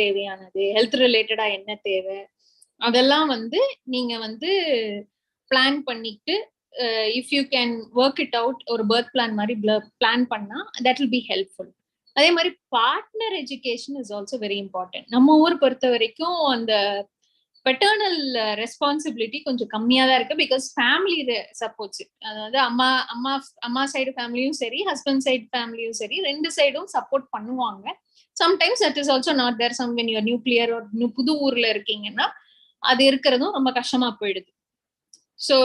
தேவையானது, ஹெல்த் ரிலேட்டடா என்ன தேவை, அதெல்லாம் வந்து நீங்க வந்து பிளான் பண்ணிட்டு if you can work it out ஒரு பர்த் பிளான் மாதிரி பிளான் பண்ணா தட் வில் பி ஹெல்ப்ஃபுல். அதே மாதிரி partner education is also very important. நம்ம ஊர் பொறுத்த வரைக்கும் அந்த பெட்டர்னல் ரெஸ்பான்சிபிலிட்டி கொஞ்சம் கம்மியா தான் இருக்கு, பிகாஸ் ஃபேமிலி சப்போர்ட்ஸ், அதாவது அம்மா அம்மா அம்மா சைடு ஃபேமிலியும் சரி, ஹஸ்பண்ட் சைடு ஃபேமிலியும் சரி, ரெண்டு சைடும் சப்போர்ட் பண்ணுவாங்க. Sometimes that is also not there. Some when your nuclear ஒரு புது ஊர்ல இருக்கீங்கன்னா அது இருக்கிறதும் ரொம்ப கஷ்டமா போயிடுது. ஸோ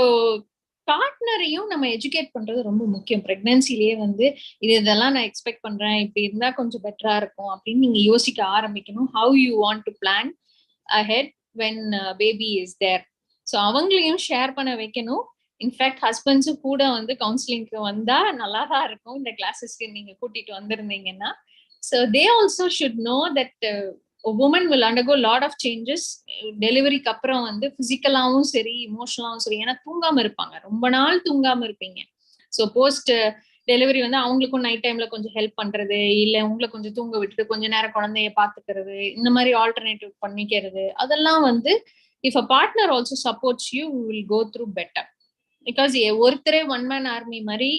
பார்ட்னரையும் நம்ம எஜுகேட் பண்றது ரொம்ப முக்கியம். பிரெக்னன்சிலேயே வந்து இதெல்லாம் நான் எக்ஸ்பெக்ட் பண்றேன், இப்படி இருந்தா கொஞ்சம் பெட்டரா இருக்கும் அப்படின்னு நீங்க யோசிக்க ஆரம்பிக்கணும். How you want to plan ahead when baby is there. So அவங்களையும் ஷேர் பண்ண வைக்கணும். இன்ஃபேக்ட் ஹஸ்பண்ட்ஸும் கூட வந்து கவுன்சிலிங்க்கு வந்தா நல்லா தான் இருக்கும், இந்த கிளாஸஸ்க்கு நீங்க கூட்டிட்டு வந்திருந்தீங்கன்னா. So they also should know that woman will undergo lot of changes டெலிவரிக்கு அப்புறம் வந்து பிசிக்கலாவும் சரி, இமோஷனலாவும் சரி. ஏன்னா தூங்காம இருப்பாங்க, ரொம்ப நாள் தூங்காம இருப்பீங்க. ஸோ போஸ்ட் டெலிவரி வந்து அவங்களுக்கும் நைட் டைம்ல கொஞ்சம் ஹெல்ப் பண்றது, இல்ல உங்களை கொஞ்சம் தூங்க விட்டுட்டு கொஞ்ச நேரம் குழந்தைய பாத்துக்கிறது, இந்த மாதிரி ஆல்டர்னேட்டிவ் பண்ணிக்கிறது, அதெல்லாம் வந்து if a partner also supports you will go through better. Because ஒருத்தரே ஒன் மேன் ஆர்மி மாதிரி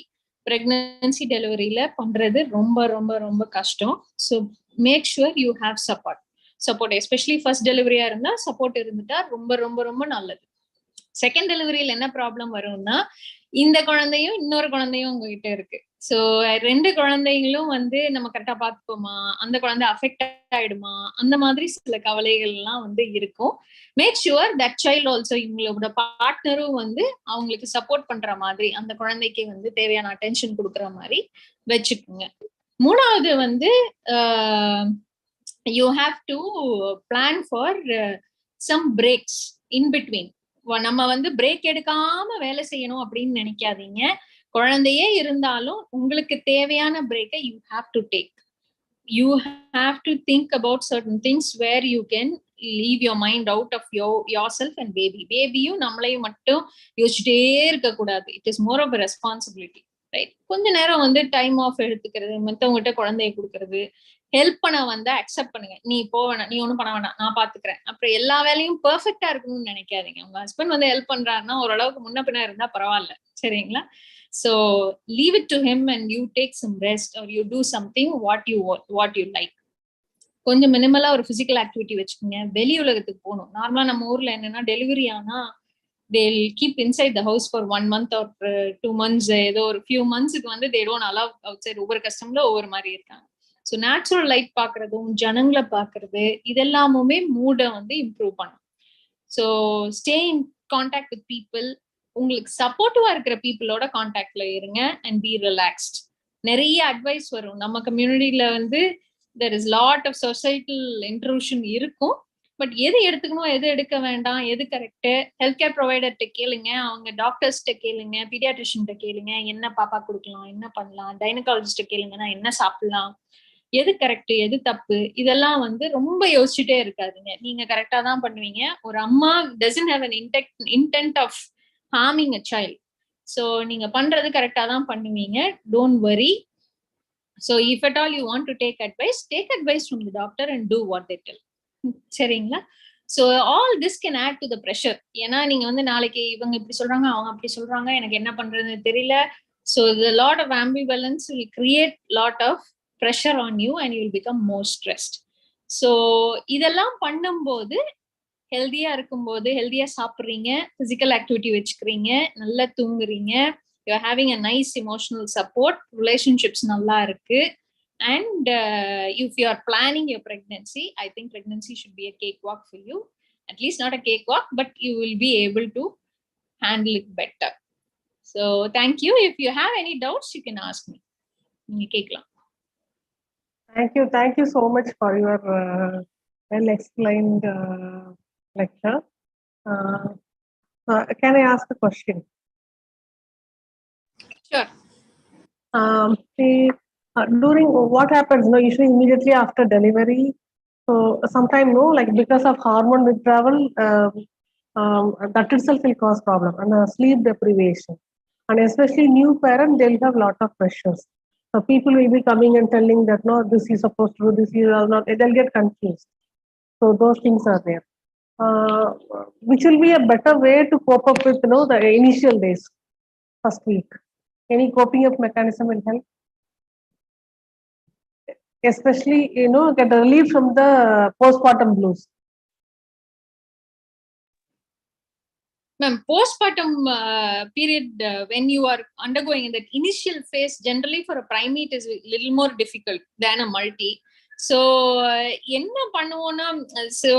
பிரெக்னன்சி டெலிவரியில பண்றது ரொம்ப ரொம்ப ரொம்ப கஷ்டம். So make sure you have support. Especially first டெலிவரியா இருந்தா சப்போர்ட் இருந்துட்டா ரொம்ப ரொம்ப ரொம்ப நல்லது. செகண்ட் டெலிவரியில என்ன ப்ராப்ளம் வரும்னா, இந்த குழந்தையும் இன்னொரு குழந்தையும் உங்ககிட்ட இருக்கு. ஸோ ரெண்டு குழந்தைங்களும் வந்து நம்ம கரெக்டா பார்த்துப்போமா, அந்த குழந்தை அஃபெக்ட் ஆயிடுமா, அந்த மாதிரி சில கவலைகள் எல்லாம் வந்து இருக்கும். Make sure that child also, இவங்களோட பார்ட்னரும் வந்து அவங்களுக்கு சப்போர்ட் பண்ற மாதிரி, அந்த குழந்தைக்கு வந்து தேவையான அட்டென்ஷன் கொடுக்குற மாதிரி வச்சுக்கோங்க. மூணாவது வந்து you have to plan for some breaks in between. நம்ம வந்து பிரேக் எடுக்காம வேலை செய்யணும் அப்படின்னு நினைக்காதீங்க. குழந்தையே இருந்தாலும் உங்களுக்கு தேவையான பிரேக்கை you have to take. You have to think about certain things where you can leave your mind out of yourself and baby. பேபியும் நம்மளையும் மட்டும் யோசிச்சுட்டே இருக்கக்கூடாது. It is more of a responsibility, right? கொஞ்ச நேரம் வந்து டைம் ஆஃப் எடுத்துக்கிறது, மற்றவங்ககிட்ட குழந்தைய கொடுக்கறது, ஹெல்ப் பண்ண வந்தா அக்செப்ட் பண்ணுங்க. நீ வேணாம், நீ ஒன்றும் பண்ண வேணாம், நான் பாத்துக்கிறேன். அப்புறம் எல்லா வேலையும் பெர்ஃபெக்டா இருக்கணும்னு நினைக்காதீங்க. உங்க ஹஸ்பண்ட் வந்து ஹெல்ப் பண்றாருன்னா ஓரளவுக்கு முன்ன பின்ன இருந்தா பரவாயில்ல, சரிங்களா? So leave it to him and you take some rest or you do something what you like. கொஞ்சம் மினிமலா ஒரு பிசிக்கல் ஆக்டிவிட்டி வச்சுக்கோங்க. வெளி உலகத்துக்கு போகணும். நார்மலா நம்ம ஊர்ல என்னன்னா, டெலிவரி ஆனா they'll keep inside the house for 1 month or 2 months. ஏதோ ஒரு few monthsக்கு வந்து they don't allow outside. ஒவ்வொரு கஸ்டம்ல ஒவ்வொரு மாதிரி இருக்காங்க. ஸோ நேச்சுரல் லைட் பாக்குறதும் ஜனங்களை பாக்குறது இதெல்லாமுமே மூடை வந்து இம்ப்ரூவ் பண்ணும். So stay in contact with people. உங்களுக்கு சப்போர்ட்டிவா இருக்கிற பீப்புளோட கான்டாக்ட்ல இருங்க அண்ட் பி ரிலாக்ஸ்ட். நிறைய அட்வைஸ் வரும் நம்ம கம்யூனிட்டியில வந்து. there is lot of societal intrusion இருக்கும். பட் எது எடுத்துக்கணும், எது எடுக்க வேண்டாம், எது கரெக்ட், ஹெல்த் கேர் ப்ரொவைடர்கிட்ட கேளுங்க, அவங்க டாக்டர்ஸ்கிட்ட கேளுங்க, பீடியாட்ரிஷியன்கிட்ட கேளுங்க, என்ன பாப்பா கொடுக்கலாம், என்ன பண்ணலாம், கைனகாலஜிஸ்ட கேளுங்கன்னா என்ன சாப்பிடலாம், எது கரெக்ட் எது தப்பு, இதெல்லாம் வந்து ரொம்ப யோசிச்சுட்டே இருக்காதுங்க. நீங்க கரெக்டா தான் பண்ணுவீங்க. ஒரு அம்மா doesn't have an intent of harming a child. So நீங்க பண்றது கரெக்டா தான் பண்ணுவீங்க. Don't worry. So if at all you want to take advice from the doctor and do what they tell. சரிங்களா? So all this can add to the pressure. ஏன்னா நீங்க வந்து நாளைக்கு இவங்க இப்படி சொல்றாங்க, அவங்க அப்படி சொல்றாங்க, எனக்கு என்ன பண்றதுன்னு தெரியல. So the lot of ambivalence will create lot of pressure on you and you will become more stressed. So இதெல்லாம் பண்ணும்போது ஹெல்தியா இருக்கும்போது, ஹெல்தியா சாப்பிட்றீங்க, பிசிக்கல் ஆக்டிவிட்டி வச்சுக்கிறீங்க, நல்லா தூங்குறீங்க, you are having a nice emotional support, relationships நல்லா இருக்கு. And if you are planning your pregnancy, I think pregnancy should be a cakewalk for you. At least not a cakewalk, but you will be able to handle it better. So thank you. If you have any doubts, you can ask me. Thank you so much for your well explained lecture. Can I ask a question? Sure. During what happens, usually immediately after delivery, so sometime like because of hormone withdrawal, that itself will cause problem, and sleep deprivation, and especially new parent, they'll have lot of pressures. So people will be coming and telling that no, this is supposed to do, this is not. They'll get confused. So those things are there, which will be a better way to cope up with, the initial days, first week. Any coping up mechanism will help, especially get relief from the postpartum blues. Ma'am, postpartum period, when you are undergoing in that initial phase, generally for a primate is a little more difficult than a multi. So enna பண்ணுவோம்னா, so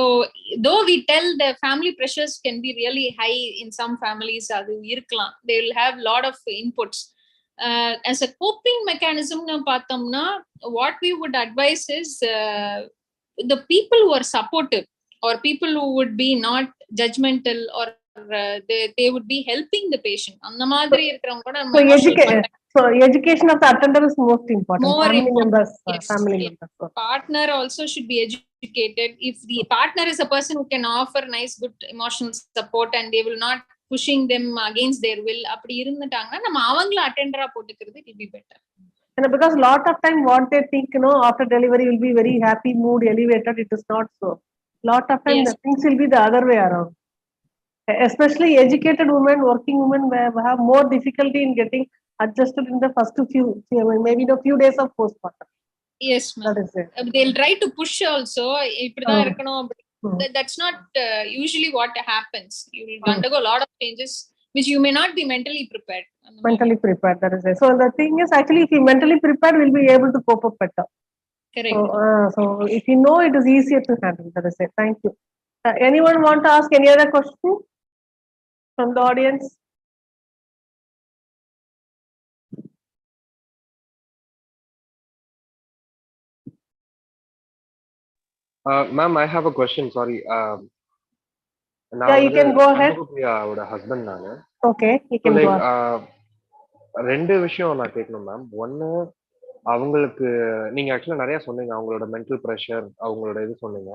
though we tell the family pressures can be really high in some families, அது இருக்கலாம், they will have lot of inputs. As a coping mechanism னு பார்த்தோம்னா, what we would advise is the people who are supportive or people who would be not judgmental or they would be helping the patient. அந்த மாதிரி இருக்கிறவங்க கூட நம்ம so education of the attender is most important. Family members, yes, family members. Partner also should be educated. If the partner is a person who can offer nice good emotional support and they will not pushing them against their will, அப்படி இருந்துட்டாங்கன்னா நம்ம அவங்கள அட்டெண்டரா போட்டுக்கிறது it will be better. And because lot of time what they think, after delivery will be very happy mood elevated, it is not so. Lot of time the things will be the other way around. Especially educated women, working women have more difficulty in getting adjusted in the first maybe the few days of postpartum. Yes, ma'am. They'll try to push also. இப்படிதான் இருக்கணும். That's not usually what happens. You will undergo a lot of changes which you may not be mentally prepared. That is it. So the thing is, actually, if you mentally prepared, we'll be able to cope up better. Correct. So if you know, it is easier to handle. That is it. Thank you. Anyone want to ask any other question from the audience? Ma'am, I have a question. Sorry. Yeah, you can go ahead. Our husband நானு. Okay, you can go ahead. ரெண்டு விஷயம் நான் கேட்கணும் ma'am. ஒன்னு, அவங்களுக்கு நீங்க ஆக்சுவலா நிறைய சொன்னீங்க, அவங்களோட மென்டல் ப்ரெஷர், அவங்களோட இது சொன்னீங்க.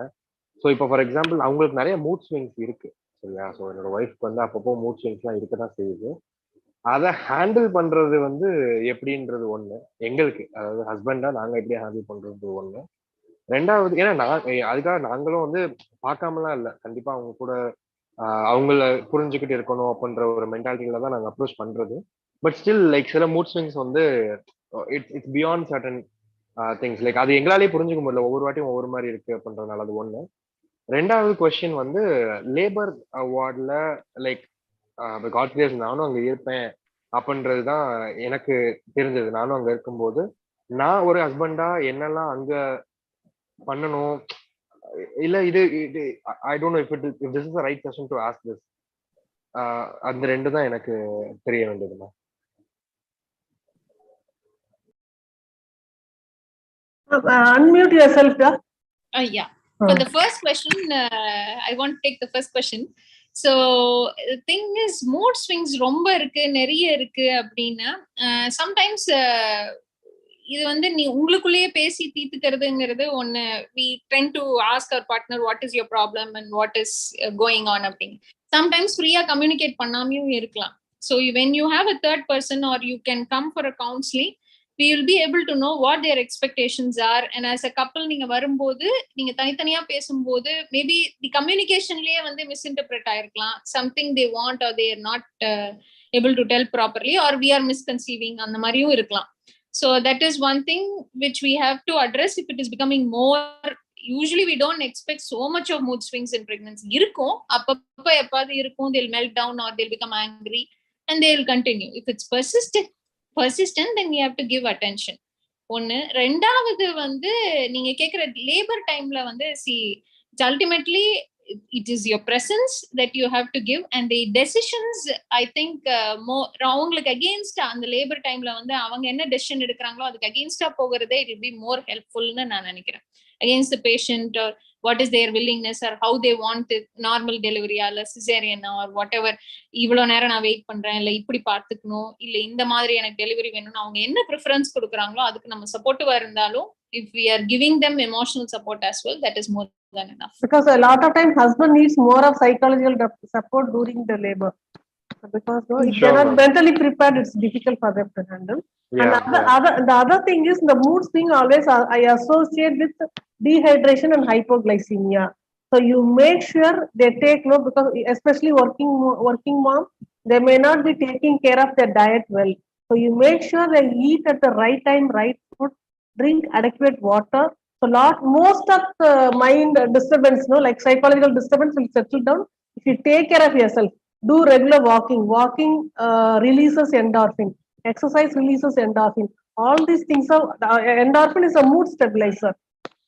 ஸோ இப்போ ஃபார் எக்ஸாம்பிள் அவங்களுக்கு நிறைய மூட் ஸ்விங்ஸ் இருக்கு, சரியா? ஸோ என்னோட ஒய்ஃப்க்கு வந்து அப்பப்போ மூட் ஸ்விங்ஸ்லாம் இருக்க தான் செய்யுது. அதை ஹேண்டில் பண்றது வந்து எப்படின்றது ஒண்ணு, எங்களுக்கு அதாவது ஹஸ்பண்டா நாங்க எப்படி ஹேண்டில் பண்றது ஒண்ணு. ரெண்டாவது, ஏன்னா அதுக்காக நாங்களும் வந்து பார்க்காமலாம் இல்லை, கண்டிப்பா அவங்க கூட அவங்கள புரிஞ்சுக்கிட்டு இருக்கணும் அப்படின்ற ஒரு மென்டாலிட்டியில தான் நாங்கள் அப்ரோச் பண்றது. பட் ஸ்டில் லைக் சில மூட் ஸ்விங்ஸ் வந்து it's beyond certain things, like அது எங்களாலே புரிஞ்சுக்க முடியல, ஒவ்வொரு வாட்டியும் ஒவ்வொரு மாதிரி இருக்கு அப்படின்றதுனால. அது ஒண்ணு. ரெண்டாவது கொஸ்டின் வந்து லேபர் வார்டில் லைக் காட் கிரேஸ் நானும் அங்க இருப்பேன் அப்படின்றதுதான் எனக்கு தெரிஞ்சது. நானும் அங்க இருக்கும்போது நான் ஒரு ஹஸ்பண்டா என்னெல்லாம் அங்க பண்ணணும், இல்ல இது I don't know if this is the right question to ask this. அந்த ரெண்டு தான் எனக்கு தெரிய வேண்டியதுமா. Unmute yourself, yeah. For the first question, I want to take the first question. So the thing is, mood swings ரொம்ப இருக்கு, நிறைய இருக்கு அப்படின்னா சம்டைம்ஸ் இது வந்து நீ உங்களுக்குள்ளேயே பேசி தீர்த்துக்கிறதுங்கிறது ஒண்ணு. we tend to ask our partner what is your problem and what is going on அப்படின்னு. சம்டைம்ஸ் ஃப்ரீயா கம்யூனிகேட் பண்ணாமையும் இருக்கலாம். So when you have a third person or you can come for a counseling, we will be able to know what their expectations are. And as a couple நீங்க வரும்போது நீங்க தனித்தனியா பேசும்போது maybe தி கம்யூனிகேஷன்லயே வந்து misinterpret ஆயிருக்கலாம். something they want or they are not able to tell properly or we are misconceiving, அந்த மாதிரியும் இருக்கலாம். So that is one thing which we have to address if it is becoming more. Usually we don't expect so much of mood swings in pregnancy. இருக்கும் அப்பப்ப எப்பாவது இருக்கும், they'll melt down or they'll become angry and they will continue. If it's persistent then we have to give attention. ஒன்னு. ரெண்டாவது வந்து நீங்க கேக்குற labour டைம்ல வந்து ultimately it is your presence that you have to give and the decisions I think more அவங்களுக்கு against அந்த labour டைம்ல வந்து அவங்க என்ன டெசிஷன் எடுக்கிறாங்களோ அதுக்கு against போகிறதே it will be more helpful னு நான் நினைக்கிறேன். Against the patient or what is their willingness or how they want it, normal delivery or cesarean or whatever, இவ்வளவு நேரம் நான் வெயிட் பண்றேன், இல்ல இப்படி பார்த்துக்கணும், இல்ல இந்த மாதிரி எனக்கு டெலிவரி வேணும்னு அவங்க என்ன ப்ரிஃபரன்ஸ் கொடுக்குறாங்களோ அதுக்கு நம்ம சப்போர்ட்டிவா இருந்தாலும் if we are giving them emotional support as well, that is more than enough. Because a lot of time husband needs more of psychological support during the labor, because if they are not mentally prepared, it's difficult for them to handle. The other thing is the mood swing always I associate with dehydration and hypoglycemia. So you make sure they take no, because especially working mom, they may not be taking care of their diet well. So you make sure they eat at the right time, right food, drink adequate water. So most of the mind disturbance, no, like psychological disturbance will settle down if you take care of yourself. Do regular walking. Walking releases endorphin. Exercise releases endorphin. All these things are endorphin is a mood stabilizer,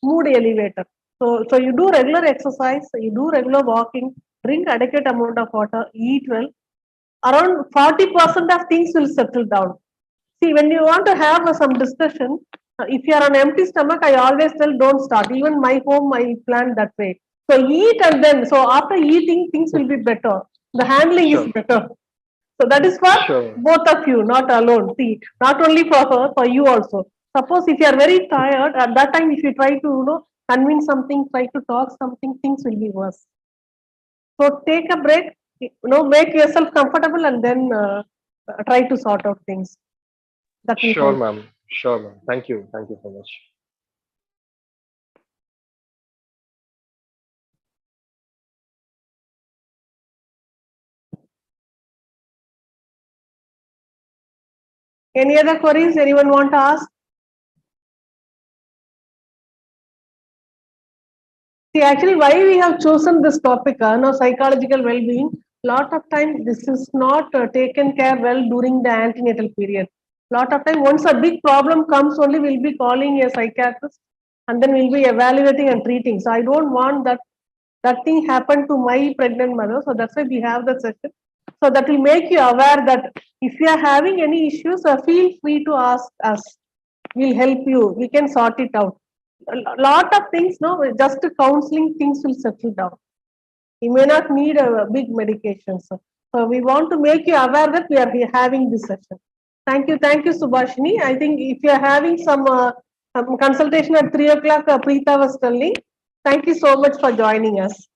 mood elevator. So you do regular exercise, you do regular walking, drink adequate amount of water, eat well. Around 40% of things will settle down. See, when you want to have some discussion, if you are on empty stomach, I always tell don't start. Even my home, I plan that way. So eat and then, so after eating, things will be better. The handling is Sure. better. So that is for Sure. both of you, not alone. See, not only for her, for you also. Suppose if you are very tired, at that time, if you try to, convince something, try to talk something, things will be worse. So take a break, make yourself comfortable and then try to sort out things. That will Sure, help. ma'am. Sure, ma'am. Thank you. Thank you so much. Any other queries anyone want to ask? See, actually, why we have chosen this topic, psychological well-being. Lot of time, this is not taken care well during the antenatal period. Lot of time, once a big problem comes, only we'll be calling a psychiatrist, and then we'll be evaluating and treating. So I don't want that thing happen to my pregnant mother. So that's why we have the session. So that will make you aware that if you are having any issues, feel free to ask us. We'll help you. We can sort it out. A lot of things, no, just counseling, things will settle down. You may not need a big medication. So we want to make you aware that we are having this session. Thank you, Subhashini. I think if you are having some consultation at 3 o'clock, Preeta was telling. Thank you so much for joining us.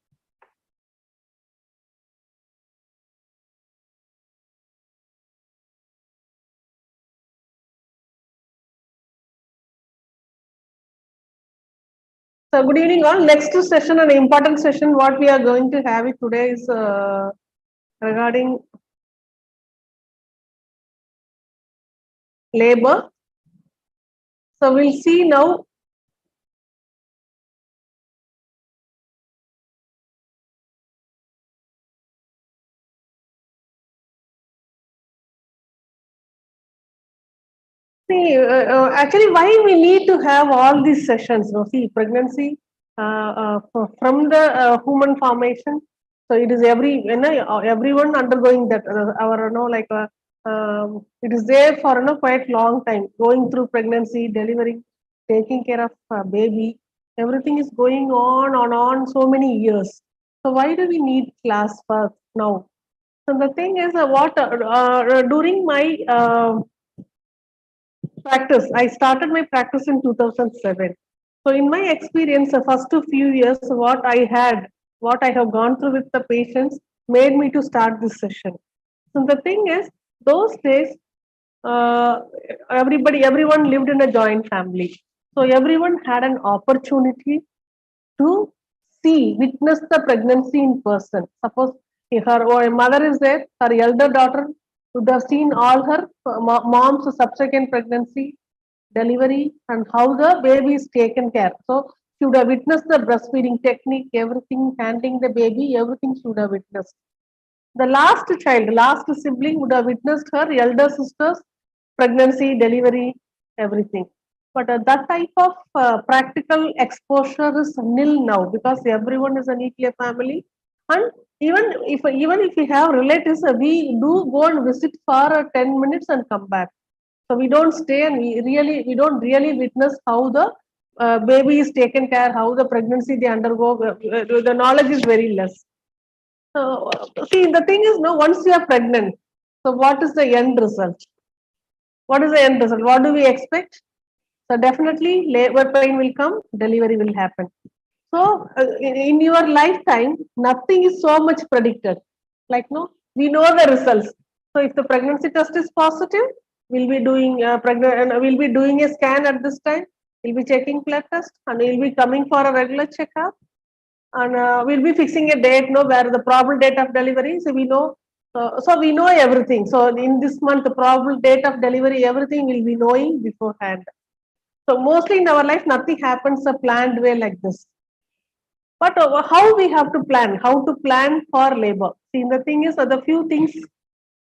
So good evening all. Next session, an important session, what we are going to have it today is regarding labor. So we'll see now. See, actually, why we need to have all these sessions? No, see, pregnancy from the human formation. So it is everyone undergoing that. Our it is there for quite long time. Going through pregnancy, delivering, taking care of baby, everything is going on so many years. So why do we need class first now? So the thing is, during my practice, I started my practice in 2007. So in my experience, the first few years, what I have gone through with the patients made me to start this session. So the thing is, those days, uh, everyone lived in a joint family. So everyone had an opportunity to witness the pregnancy in person. Suppose if her mother is there, her elder daughter would have seen all her mom's subsequent pregnancy, delivery, and how the baby is taken care. So she would have witnessed the breastfeeding technique, everything, handling the baby, everything she would have witnessed. The last sibling would have witnessed her elder sister's pregnancy, delivery, everything. But that type of practical exposure is nil now because everyone is a nuclear family. And even if we have relatives, we do go and visit for 10 minutes and come back. So we don't stay and we don't really witness how the baby is taken care, how the pregnancy they undergo. The knowledge is very less. See, the thing is, no, once you are pregnant, so what is the end result? What is the end result? What do we expect? So definitely labor pain will come, delivery will happen. So in your lifetime, nothing is so much predicted. Like no, we know the results. So if the pregnancy test is positive, we'll be doing we'll be doing a scan at this time. We'll be checking blood test and we'll be coming for a regular checkup. and we'll be fixing a date, no, where the probable date of delivery. So we know, so we know everything. So in this month, the probable date of delivery, everything will be knowing beforehand. So mostly in our life, nothing happens a planned way like this. But how we have to plan? How to plan for labor? See, the thing is, the few things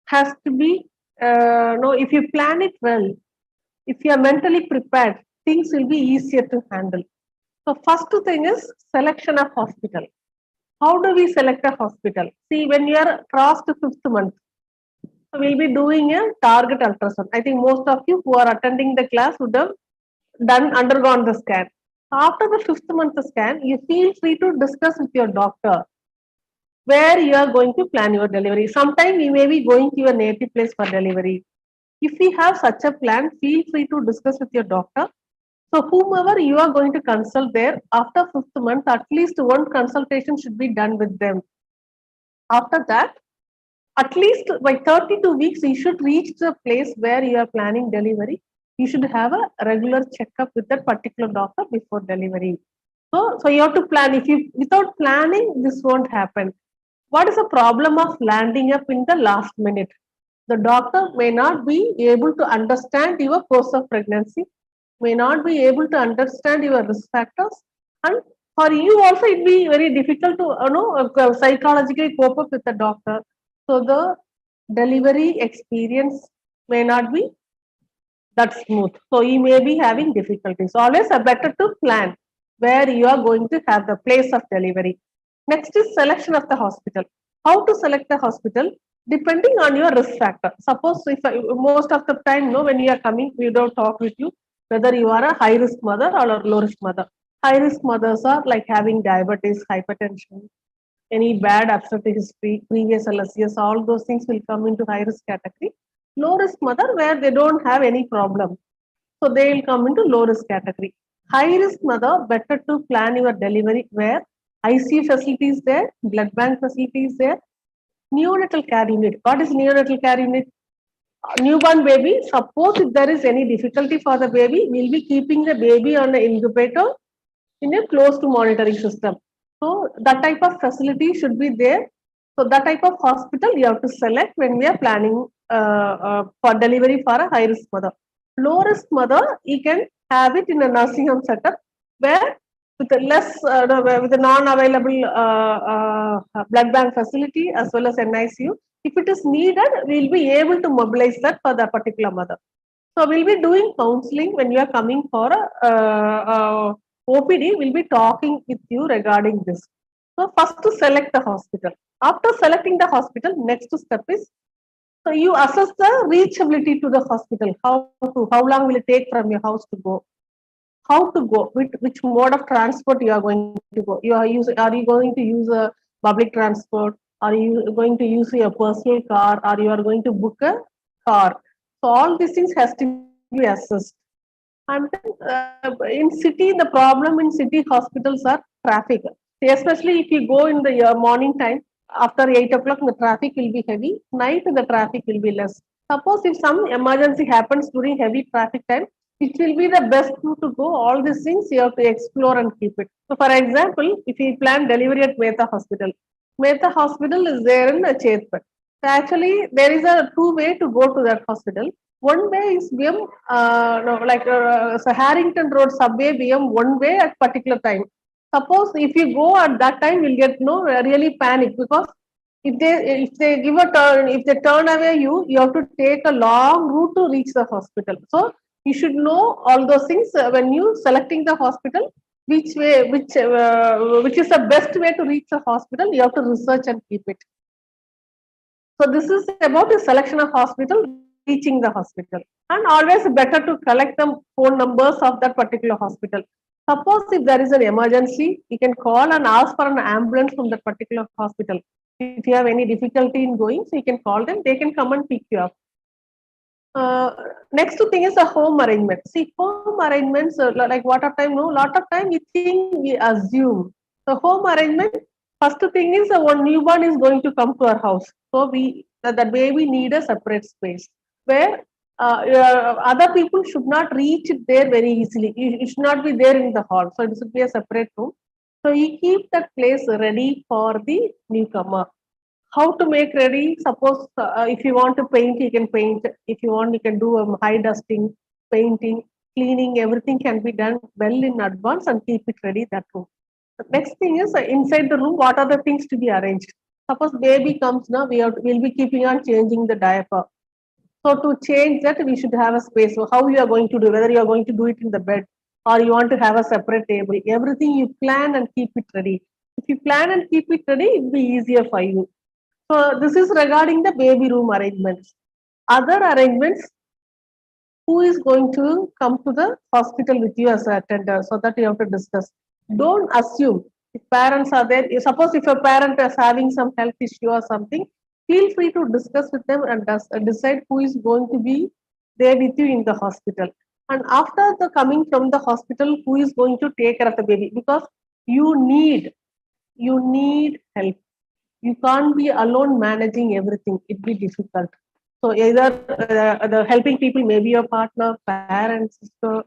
has to be, no, if you plan it well, if you are mentally prepared, things will be easier to handle. So first thing is selection of hospital. How do we select a hospital? See, when you are crossed to 5th month, we'll be doing a target ultrasound. I think most of you who are attending the class would have undergone the scan. After the 5th month scan, you feel free to discuss with your doctor where you are going to plan your delivery. Sometime you may be going to your native place for delivery. If you have such a plan, feel free to discuss with your doctor. So whomever you are going to consult there, after 5th month, at least one consultation should be done with them. After that, at least by 32 weeks, you should reach the place where you are planning delivery. You should have a regular checkup with that particular doctor before delivery. So you have to plan. If you without planning, this won't happen. What is the problem of landing up in the last minute? The doctor may not be able to understand your course of pregnancy, may not be able to understand your risk factors, and for you also it be very difficult to psychologically cope up with the doctor. So the delivery experience may not be that smooth. So you may be having difficulties. Always a better to plan where you are going to have the place of delivery. Next is selection of the hospital. How to select the hospital? Depending on your risk factor. Suppose if most of the time, no, when you are coming, we don't talk with you whether you are a high risk mother or a low risk mother. High risk mothers are like having diabetes, hypertension, any bad absent history, previous LSCS, all those things will come into high risk category. Low risk mother where they don't have any problem, so they will come into low risk category. High risk mother, better to plan your delivery where ICU facility is there, blood bank facility is there, neonatal care unit. What is neonatal care unit? Newborn baby. Suppose if there is any difficulty for the baby, we'll be keeping the baby on the incubator in a closed monitoring system. So that type of facility should be there. So that type of hospital you have to select when we are planning for delivery for a high risk mother. Low risk mother, you can have it in a nursing home setup where with a less with a non-available blood bank facility as well as NICU. If it is needed, we'll be able to mobilize that for the particular mother. So we'll be doing counseling when you are coming for a OPD. We'll be talking with you regarding this. So first to select the hospital. After selecting the hospital, next step is so you assess the reachability to the hospital. How long will it take from your house to go? How to go? Which mode of transport you are going to go? Are you going to use a public transport? Are you going to use your personal car? Or you are going to book a car? So all these things has to be assessed. And then in city, the problem in city hospitals are traffic. Especially if you go in the morning time, after 8 o'clock, the traffic will be heavy. Night, the traffic will be less. Suppose if some emergency happens during heavy traffic time, it will be the best route to go. All these things you have to explore and keep it. So, for example, if you plan delivery at Mehta Hospital is there in Chetpat. So actually, there is a two-way to go to that hospital. One way is BM, so Harrington Road subway BM one way at particular time. Suppose if you go at that time, you'll get really panic because if they give a turn, if they turn away you have to take a long route to reach the hospital. So you should know all those things when you selecting the hospital. Which way, which is the best way to reach the hospital? You have to research and keep it. So this is about the selection of hospital, reaching the hospital, and always better to collect the phone numbers of that particular hospital. Suppose if there is an emergency, you can call and ask for an ambulance from that particular hospital. If you have any difficulty in going, so you can call them, they can come and pick you up. Next thing is a home arrangement. See, home arrangements, like lot of time we think, we assume. The home arrangement, first thing is one newborn is going to come to our house. So that baby need a separate space where other people should not reach it there very easily. It should not be there in the hall. So it should be a separate room. So you keep that place ready for the newcomer. How to make ready? Suppose if you want to paint, you can paint. If you want, you can do a high dusting, painting, cleaning. Everything can be done well in advance and keep it ready. That room. The next thing is inside the room. What are the things to be arranged? Suppose baby comes now, we'll be keeping on changing the diaper. So to change that, we should have a space. So how you are going to do, whether you are going to do it in the bed or you want to have a separate table, everything you plan and keep it ready. If you plan and keep it ready, it will be easier for you. So this is regarding the baby room arrangements. Other arrangements, who is going to come to the hospital with you as a attender, so that you have to discuss. Don't assume if parents are there. Suppose if your parent is having some health issue or something, feel free to discuss with them and decide who is going to be there with you in the hospital. And after the coming from the hospital, who is going to take care of the baby? Because you need help. You can't be alone managing everything. It'd be difficult. So either the helping people, maybe your partner, parent, sister,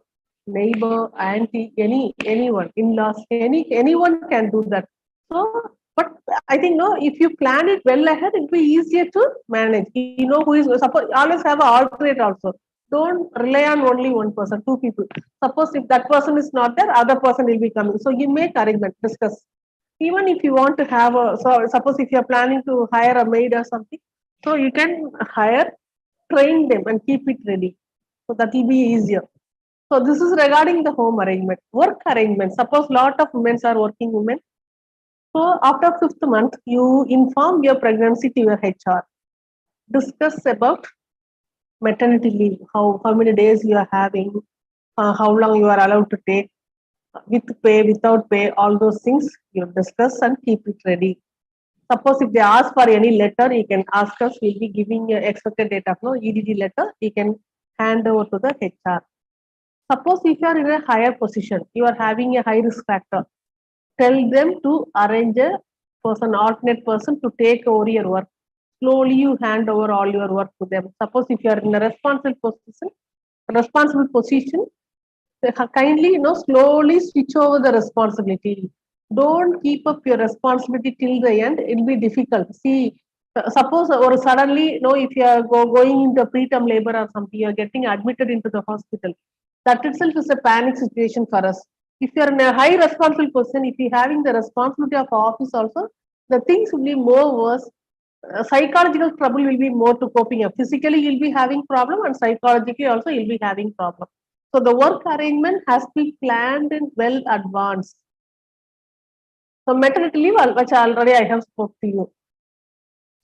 neighbor, auntie, anyone, in-laws, anyone can do that. So, but I think no, if you plan it well ahead, it'll be easier to manage. You know who is suppose always have an alternate also. Don't rely on only one person, two people. Suppose if that person is not there, other person will be coming. So you make arrangement, discuss. Even if you want to have a, so suppose if you're planning to hire a maid or something, so you can hire, train them and keep it ready. So that will be easier. So this is regarding the home arrangement. Work arrangement. Suppose lot of women are working women. So after 5th month, you inform your pregnancy to your HR. Discuss about maternity leave, how many days you are having, how long you are allowed to take, with pay, without pay, all those things you discuss and keep it ready. Suppose if they ask for any letter, you can ask us. We'll be giving you expected date of no EDD letter. You can hand over to the HR. Suppose if you are in a higher position, you are having a high risk factor. Tell them to arrange a person, alternate person to take over your work. Slowly you hand over all your work to them. Suppose if you are in a responsible position, kindly slowly switch over the responsibility. Don't keep up your responsibility till the end. It'll be difficult. See, suppose or suddenly if you are going into preterm labor or something, you're getting admitted into the hospital, that itself is a panic situation for us. If you're in a high responsible position, if you're having the responsibility of office also, the things will be more worse. Psychological trouble will be more to coping up. Physically you'll be having problem, and psychologically also you'll be having problem. So the work arrangement has to be planned in well advance. So maternity leave, which already I have spoke to you.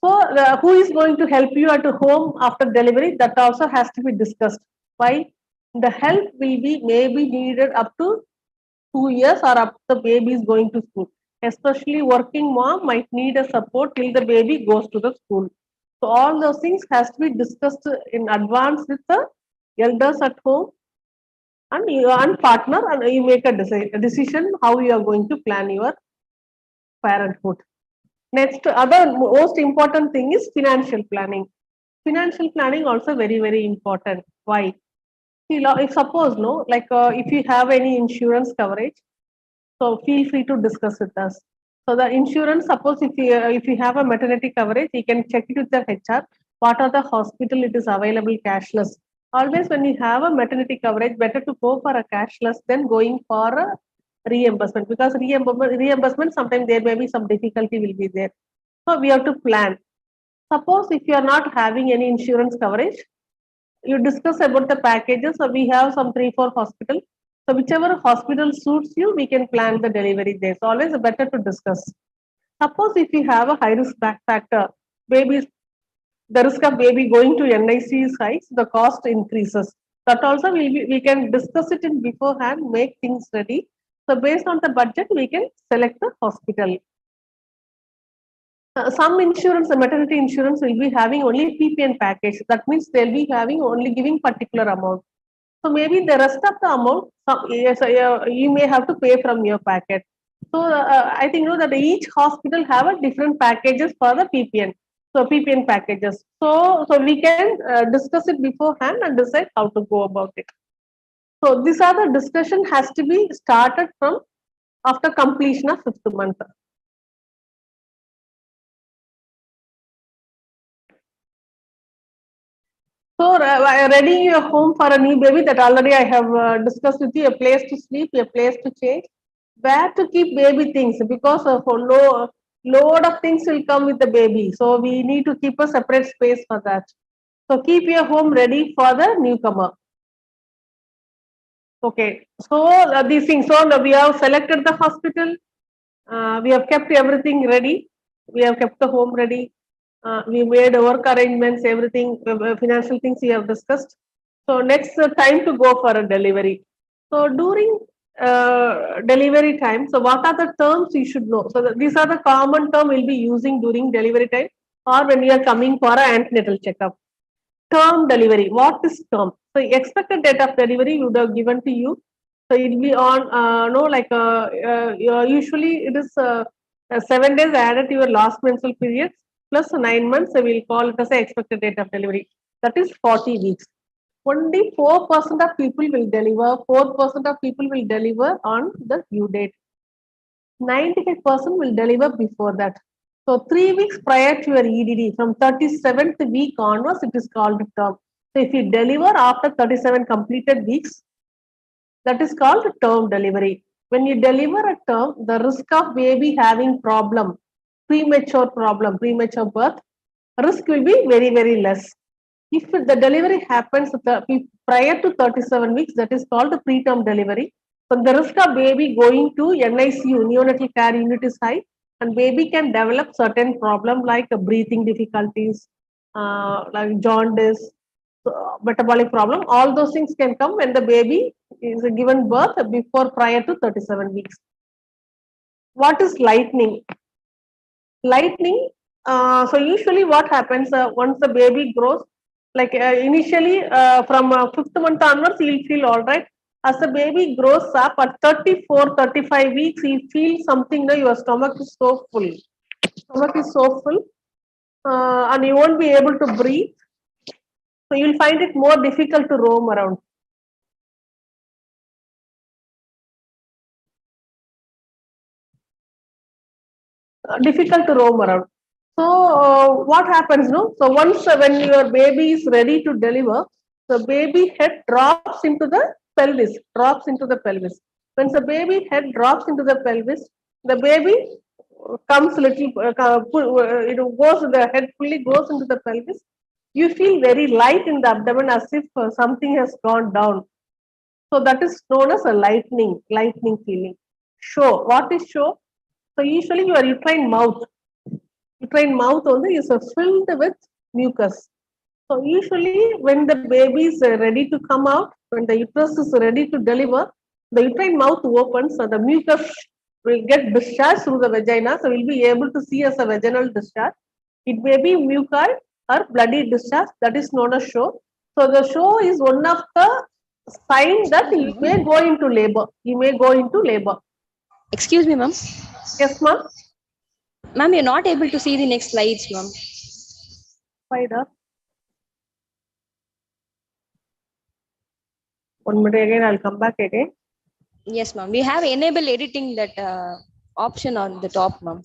So who is going to help you at home after delivery? That also has to be discussed. Why? The help will be maybe needed up to 2 years or up the baby is going to school. Especially working mom might need a support till the baby goes to the school. So all those things has to be discussed in advance with the elders at home and you and partner, and you make a decision how you are going to plan your parenthood. Next, other most important thing is financial planning. Financial planning also very important. Why? See, if suppose if you have any insurance coverage, so feel free to discuss with us. So the insurance, suppose if you have a maternity coverage, you can check it with the HR. What are the hospital it is available cashless? Always when you have a maternity coverage, better to go for a cashless than going for a reimbursement, because reimbursement sometimes there may be some difficulty will be there. So we have to plan. Suppose if you are not having any insurance coverage, you discuss about the packages. So we have some 3-4 hospitals. So whichever hospital suits you, we can plan the delivery there. So always better to discuss. Suppose if you have a high risk factor, babies, the risk of baby going to NIC is high, so the cost increases. That also we can discuss it in beforehand, make things ready. So based on the budget, we can select the hospital. Some insurance, the maternity insurance will be having only PPN package. That means they'll be having only giving particular amount. So maybe the rest of the amount, you may have to pay from your packet. So I think that each hospital have a different packages for the PPN. So PPN packages. So we can discuss it beforehand and decide how to go about it. So these are the discussion has to be started from after completion of 5th month. So readying your home for a new baby, that already I have discussed with you, a place to sleep, a place to change, where to keep baby things, because for load of things will come with the baby. So we need to keep a separate space for that. So keep your home ready for the newcomer. Okay, so these things, so we have selected the hospital, we have kept everything ready, we have kept the home ready, we made work arrangements, everything, financial things we have discussed. So next time to go for a delivery. So during delivery time, so what are the terms you should know? So these are the common term we'll be using during delivery time or when you are coming for an antenatal checkup. Term delivery. What is term? So expected date of delivery would have given to you. So it will be on usually it is 7 days added to your last menstrual period plus 9 months. So we'll call it as the expected date of delivery. That is 40 weeks. Only 4% of people will deliver. 4% of people will deliver on the due date. 95% will deliver before that. So 3 weeks prior to your EDD, from 37th week onwards, it is called term. So if you deliver after 37 completed weeks, that is called term delivery. When you deliver a term, the risk of baby having premature birth, risk will be very, very less. If the delivery happens prior to 37 weeks, that is called the preterm delivery. So the risk of baby going to NICU, neonatal care unit, is high, and baby can develop certain problems like breathing difficulties, like jaundice, metabolic problem. All those things can come when the baby is given birth prior to 37 weeks. What is lightning? Lightning. So usually what happens once the baby grows, like initially from 5th month onwards, he'll feel all right. As the baby grows up at 34, 35 weeks, he feels something, your stomach is so full. Stomach is so full and you won't be able to breathe. So you'll find it more difficult to roam around. Difficult to roam around. So what happens, no? So once when your baby is ready to deliver, the baby head drops into the pelvis, When the baby head drops into the pelvis, the baby comes little, the head fully goes into the pelvis. You feel very light in the abdomen as if something has gone down. So that is known as a lightning feeling. Show. What is show? So usually your uterine mouth only is filled with mucus. So usually when the baby is ready to come out, when the uterus is ready to deliver, the uterine mouth opens, so the mucus will get discharged through the vagina. So we'll be able to see as a vaginal discharge. It may be mucoid or bloody discharge. That is known as show. So the show is one of the signs that you may go into labor. Excuse me, ma'am. Yes, ma'am. Ma'am, you're not able to see the next slides, ma'am. Spider. 1 minute again, I'll come back again. Yes, ma'am. We have enable editing that option on the top, ma'am.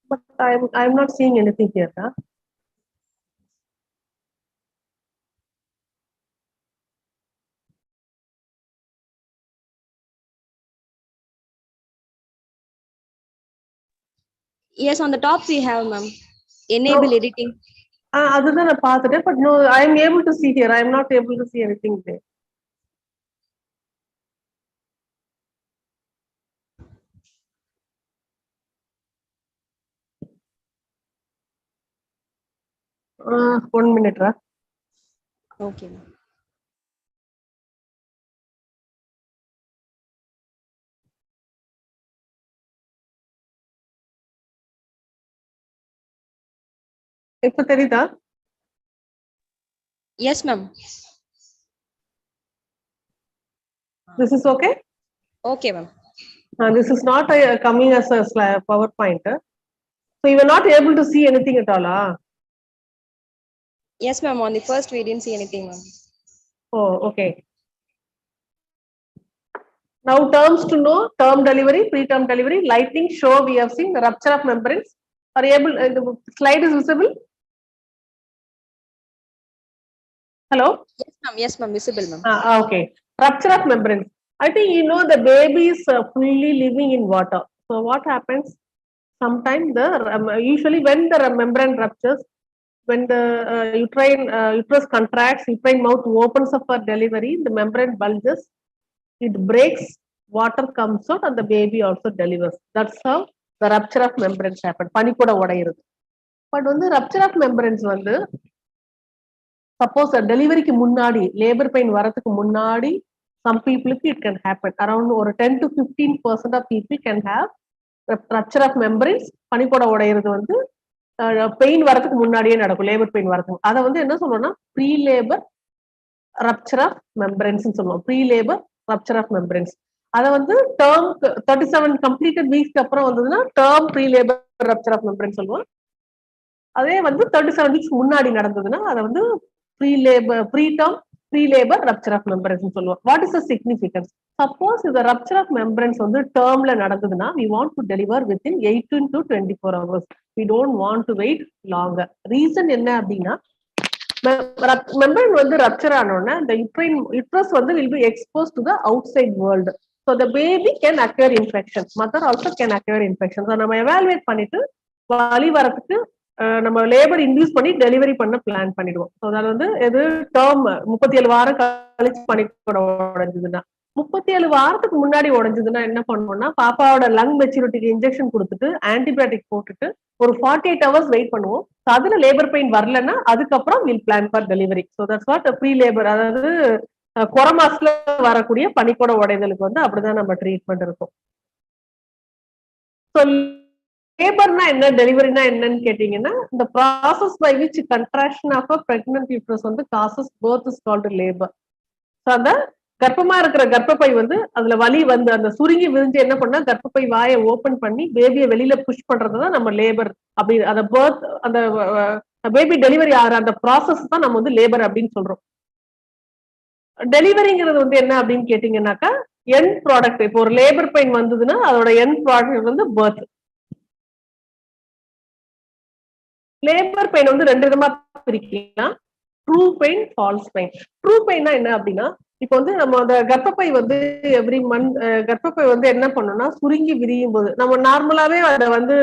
But I'm not seeing anything here. Huh? Yes, on the top we have, ma'am. Enable editing. Other than a path, but no, I'm able to see here. I'm not able to see anything there. One minute, right? Okay, ma'am. Ipo terida? Yes, ma'am. This is okay? Okay, ma'am. This is not coming as a PowerPoint. So you were not able to see anything at all. Yes, ma'am. On the first we didn't see anything, ma'am. Oh, okay. Now terms to know: term delivery, preterm delivery, lightning, show. We have seen the rupture of membranes. Are able? The slide is visible. Hello. Yes ma'am, visible ma'am. Okay. Rupture of membranes. I think you know the baby is fully living in water. So what happens? Sometimes the usually when the membrane ruptures, when the uterus contracts, uterine mouth opens up for delivery, the membrane bulges, it breaks, water comes out, and the baby also delivers. That's how the rupture of membranes happen. Panikoda உடையிறது. But வந்து rupture of membranes வந்து suppose டெலிவரிக்கு முன்னாடி, labour pain வரதுக்கு முன்னாடி, some people it can happen. Around ஒரு 10 to 15% of people can have rupture of membranes. பனிக்கூட உடையிறது வந்து pain வரதுக்கு முன்னாடியே நடக்கும், லேபர் பெயின் வரதுக்கு. அதை வந்து என்ன சொல்றோம்னா pre labour rupture of membranes சொல்லுவோம். Pre labour rupture of membranes. அதை வந்து டேர்ம் 37 கம்ப்ளீட்டட் வீக்ஸ்க்கு அப்புறம் வந்ததுன்னா term pre labour rupture of membranes சொல்லுவோம். அதே வந்து 37 வீக்ஸ் முன்னாடி நடந்ததுன்னா அதை வந்து pre labour rupture of membranes சொல்லுவோம். What is the significance? Suppose இந்த ரப்சர் ஆஃப் மெம்பரன்ஸ் வந்து டேர்ம்ல நடந்ததுன்னா we want to deliver within 18 to 24 hours. We don't want to wait longer. Reason என்ன அப்படின்னா, membrane வந்து ரப்சர் ஆனோன்னா the uterus வந்து will be exposed to the outside world. So the baby can acquire infection. Mother also can acquire infection. So நம்ம evaluate பண்ணிட்டு வலி வரதுக்கு நம்ம labour induce பண்ணி டெலிவரி பண்ண பிளான் பண்ணிடுவோம். ஸோ அதாவது வந்து எது டேர்ம் 37 வாரம் கழிச்சு பனிக்கூட உடைஞ்சதுன்னா, 37 வாரத்துக்கு முன்னாடி உடைஞ்சதுன்னா என்ன பண்ணுவோம்னா, பாப்பாவோட லங் மெச்சூரிட்டிக்கு இன்ஜெக்ஷன் கொடுத்துட்டு ஆன்டிபயோட்டிக் போட்டுட்டு ஒரு 48 hours வெயிட் பண்ணுவோம். அதுல லேபர் பெயின் வரலன்னா அதுக்கப்புறம் will plan for delivery. So that's what pre labour, அதாவது குறை மாசத்துல வரக்கூடிய பனிக்கூட உடைதலுக்கு வந்து அப்படிதான் நம்ம ட்ரீட்மெண்ட் இருக்கும். ஸோ லேபர்னா என்ன, டெலிவரினா என்னன்னு கேட்டீங்கன்னா, இந்த process by which contraction of a pregnant uterus வந்து causes birth is called labour. So அந்த கர்ப்பமா இருக்கிற கர்ப்பப்பை வந்து அதுல வலி வந்து அந்த சுருங்கி விரிஞ்சு என்ன பண்ணா கர்ப்பப்பை வாயை ஓபன் பண்ணி பேபியை வெளியில புஷ் பண்றதுதான் நம்ம லேபர் அப்படி. அந்த பர்த், அந்த பேபி டெலிவரி ஆகிற அந்த ப்ராசஸ் தான் நம்ம வந்து லேபர் அப்படின்னு சொல்றோம். டெலிவரிங்கிறது வந்து என்ன அப்படின்னு கேட்டீங்கன்னாக்கா, எண்ட் ப்ராடக்ட். இப்போ ஒரு லேபர் பெயின் வந்ததுன்னா அதோட எண்ட் ப்ராடக்ட் வந்து பர்த். லேபர் பெயின் வந்து ரெண்டு விதமா பிரிக்கலாம்: true pain, false pain. True பெயின்னா என்ன அப்படின்னா, இப்போ வந்து நம்ம அந்த கர்ப்பப்பை வந்து எவ்ரி மந்த் கர்ப்பப்பை வந்து என்ன பண்ணணும்னா சுருங்கி விரியும் போது நம்ம நார்மலாவே அதை வந்து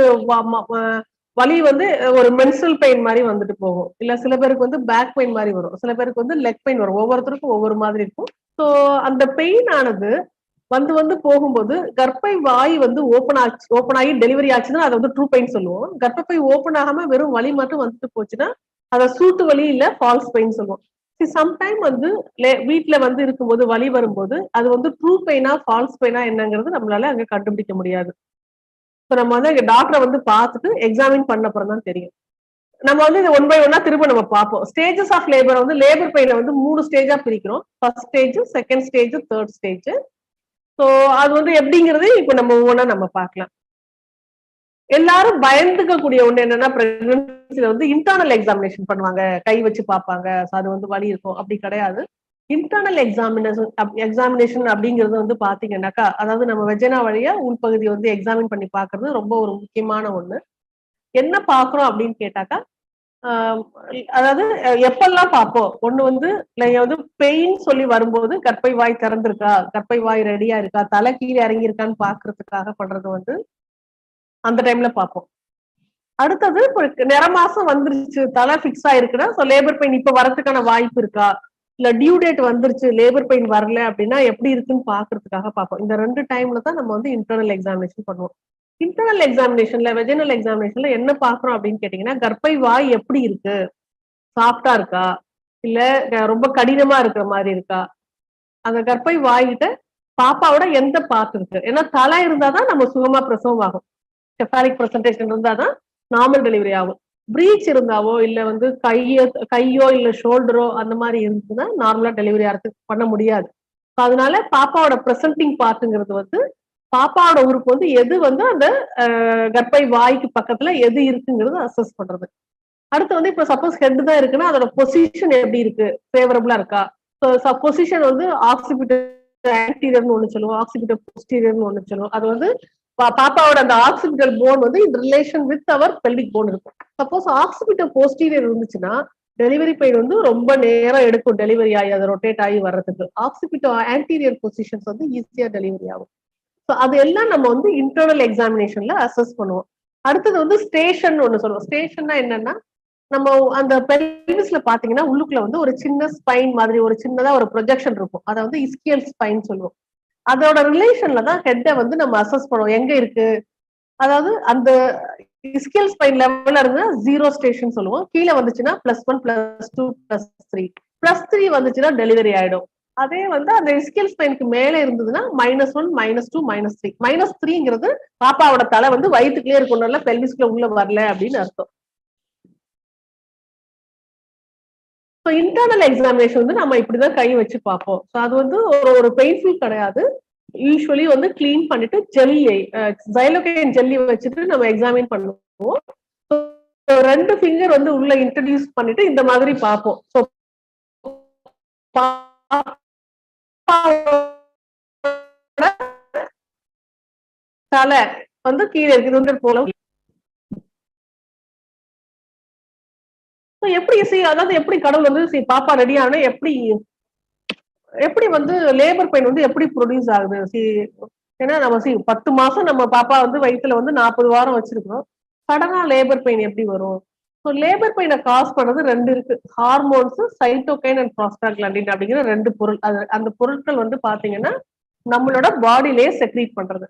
வலி வந்து ஒரு மென்சுரல் பெயின் மாதிரி வந்துட்டு போகும். இல்ல சில பேருக்கு வந்து பேக் பெயின் மாதிரி வரும், சில பேருக்கு வந்து லெக் பெயின் வரும். ஒவ்வொருத்தருக்கும் ஒவ்வொரு மாதிரி இருக்கும். ஸோ அந்த பெயின் ஆனது வந்து போகும்போது கர்ப்பை வாய் வந்து ஓப்பன் ஆகி டெலிவரி ஆச்சுன்னா அதை வந்து ட்ரூ பெயின் சொல்லுவோம். கர்ப்பப்பை ஓப்பன் ஆகாம வெறும் வலி மட்டும் வந்துட்டு போச்சுன்னா அதை சூட்டு வலி இல்ல ஃபால்ஸ் பெயின் சொல்லுவோம். சம்டைம் வந்து வீட்டுல வந்து இருக்கும்போது வலி வரும்போது அது வந்து ட்ரூ பெயினா ஃபால்ஸ் பெயினா என்னங்கிறது நம்மளால அங்க கண்டுபிடிக்க முடியாது. இப்போ நம்ம வந்து அங்க டாக்டரை வந்து பார்த்துட்டு எக்ஸாமின் பண்ண அப்புறம் தான் தெரியும். நம்ம வந்து இது 1 by 1 திரும்ப நம்ம பார்ப்போம். ஸ்டேஜஸ் ஆஃப் லேபர் வந்து லேபர் பெயினை வந்து 3 ஸ்டேஜா பிரிக்கிறோம். First stage, second stage, third stage. So அது வந்து எப்படிங்கிறது இப்ப நம்ம ஒவ்வொன்றா நம்ம பார்க்கலாம். எல்லாரும் பயந்துக்க கூடிய ஒண்ணு என்னன்னா, பிரெக்னன்சில வந்து இன்டர்னல் எக்ஸாமினேஷன் பண்ணுவாங்க, கை வச்சு பார்ப்பாங்க, அது வந்து வலி இருக்கும். அப்படி கிடையாது. இன்டர்னல் எக்ஸாமினேஷன் அப்படிங்கிறது வந்து பாத்தீங்கன்னாக்கா, அதாவது நம்ம வெஜைனா வழியா உள்பகுதி வந்து எக்ஸாமின் பண்ணி பாக்குறது ரொம்ப ஒரு முக்கியமான ஒண்ணு. என்ன பாக்குறோம் அப்படின்னு கேட்டாக்கா, அதாவது எப்பெல்லாம் பார்ப்போம், ஒண்ணு வந்து நீங்க வந்து பெயின் சொல்லி வரும்போது கர்ப்பை வாய் திறந்திருக்கா, கர்ப்பை வாய் ரெடியா இருக்கா, தலை கீழே இறங்கி இருக்கான்னு பாக்குறதுக்காக பண்றது வந்து அந்த டைம்ல பார்ப்போம். அடுத்தது இப்போ நிறமாசம் வந்துருச்சு, தலை பிக்ஸ் ஆயிருக்குன்னா லேபர் பெயின் இப்ப வரதுக்கான வாய்ப்பு இருக்கா, இல்ல டியூ டேட் வந்துருச்சு லேபர் பெயின் வரல அப்படின்னா எப்படி இருக்குன்னு பாக்குறதுக்காக பார்ப்போம். இந்த 2 டைம்ல தான் நம்ம வந்து இன்டர்னல் எக்ஸாமினேஷன் பண்ணுவோம். இன்டர்னல் எக்ஸாமினேஷன்ல, வெஜினல் எக்ஸாமினேஷன்ல என்ன பாக்குறோம் அப்படின்னு கேட்டீங்கன்னா, கர்ப்பை வாய் எப்படி இருக்கு, சாஃப்டா இருக்கா, இல்ல ரொம்ப கடினமா இருக்கிற மாதிரி இருக்கா, அந்த கர்ப்பை வாய்கிட்ட பாப்பாவோட எந்த பார்ட் இருக்கு. ஏன்னா தலை இருந்தாதான் நம்ம சுகமா பிரசவம் ஆகும். செஃபாலிக் பிரசன்டேஷன் இருந்தாதான் நார்மல் டெலிவரி ஆகும். பிரீச் இருந்தாவோ இல்ல வந்து கையோ இல்ல ஷோல்டரோ அந்த மாதிரி இருந்துச்சுன்னா நார்மலா டெலிவரி ஆகிறதுக்கு பண்ண முடியாது. அதனால பாப்பாவோட பிரசன்டிங் பார்ட்டுங்கிறது வந்து பாப்பாவோட உறுப்பு வந்து எது வந்து அந்த கர்ப்பை வாய்க்கு பக்கத்துல எது இருக்குங்கிறது அசஸ் பண்றது. அடுத்து வந்து இப்ப சப்போஸ் ஹெட் தான் இருக்குன்னா அதோட பொசிஷன் எப்படி இருக்கு, ஃபேவரபிளா இருக்கா. பொசிஷன் வந்து ஆக்சிபிட்டல் ஆன்டீரியர்னு ஒண்ணு சொல்லுவோம், ஆக்சிபிட்டல் போஸ்டீரியர்னு ஒண்ணு சொல்லுவோம். அது வந்து பாப்பாவோட அந்த ஆக்சிபிட்டல் போன் வந்து in relation with our pelvic bone இருக்கும். சப்போஸ் ஆக்சிபிட்டல் போஸ்டீரியர் இருந்துச்சுன்னா டெலிவரி பெயின் வந்து ரொம்ப நேரம் எடுக்கும் டெலிவரி ஆகி அதை ரொட்டேட் ஆகி வர்றதுக்கு. ஆக்சிபிட்டல் ஆன்டீரியர் பொசிஷன்ஸ் வந்து ஈஸியா டெலிவரி ஆகும். ஸோ அது எல்லாம் நம்ம வந்து இன்டர்னல் எக்ஸாமினேஷன்ல அசஸ் பண்ணுவோம். அடுத்தது வந்து ஸ்டேஷன் ஒண்ணு சொல்லுவோம். ஸ்டேஷன்னா என்னன்னா, நம்ம அந்த பெல்விஸ்ல பாத்தீங்கன்னா உள்ளுக்குள்ள வந்து ஒரு சின்ன ஸ்பைன் மாதிரி ஒரு சின்னதா ஒரு ப்ரொஜெக்ஷன் இருக்கும். அதை வந்து இஸ்கியல் ஸ்பைன் சொல்லுவோம். அதோட ரிலேஷன்ல தான் ஹெட்டை வந்து நம்ம அசஸ் பண்ணுவோம் எங்க இருக்கு. அதாவது அந்த இஸ்கியல் ஸ்பைன் லெவல்ல இருந்தா 0 ஸ்டேஷன் சொல்லுவோம். கீழே வந்துச்சுன்னா +1 +2 +3 +3 வந்துச்சுன்னா டெலிவரி ஆயிடும். அதே வந்து அந்த இஸ்கியல் ஸ்பைனுக்கு மேல இருந்ததுன்னா -1 -2 -3 -3ங்கிறது பாப்பாவோட தலை வந்து வயிற்றுக்குள்ளே இருக்கணும்ல, பெல்விஸ்குள்ள உள்ள வரல அப்படின்னு அர்த்தம். ஸோ இன்டர்னல் எக்ஸாமினேஷன் வந்து நம்ம இப்படிதான் கை வச்சு பார்ப்போம். ஸோ அது வந்து ஒரு பெயின்ஃபுல் கிடையாது. யூஸ்வலி வந்து கிளீன் பண்ணிட்டு ஜெல்லி ஜைலோகைன் ஜெல்லி வச்சுட்டு நம்ம எக்ஸாமின் பண்ணுவோம். 2 ஃபிங்கர் வந்து உள்ள இன்ட்ரடியூஸ் பண்ணிட்டு இந்த மாதிரி பார்ப்போம். ஸோ தலை வந்து கீழே இருக்குது போல எப்படி அதாவது எப்படி கடவுள் வந்து பாப்பா ரெடி ஆனா எப்படி வந்து லேபர் பெயின் வந்து எப்படி ப்ரொடியூஸ் ஆகுது. ஏன்னா நம்ம 10 மாசம் நம்ம பாப்பா வந்து வயிற்றுல வந்து 40 வாரம் வச்சிருக்கோம். சடனா லேபர் பெயின் எப்படி வரும்? ஸோ லேபர் பெயினை காஸ் பண்றது 2 இருக்கு. ஹார்மோன்ஸ், சைட்டோகைன் அண்ட் ப்ராஸ்டாக்லாண்டின் அப்படிங்கிற 2 பொருள். அந்த பொருட்கள் வந்து பாத்தீங்கன்னா நம்மளோட பாடியிலேயே செக்ரீட் பண்றது.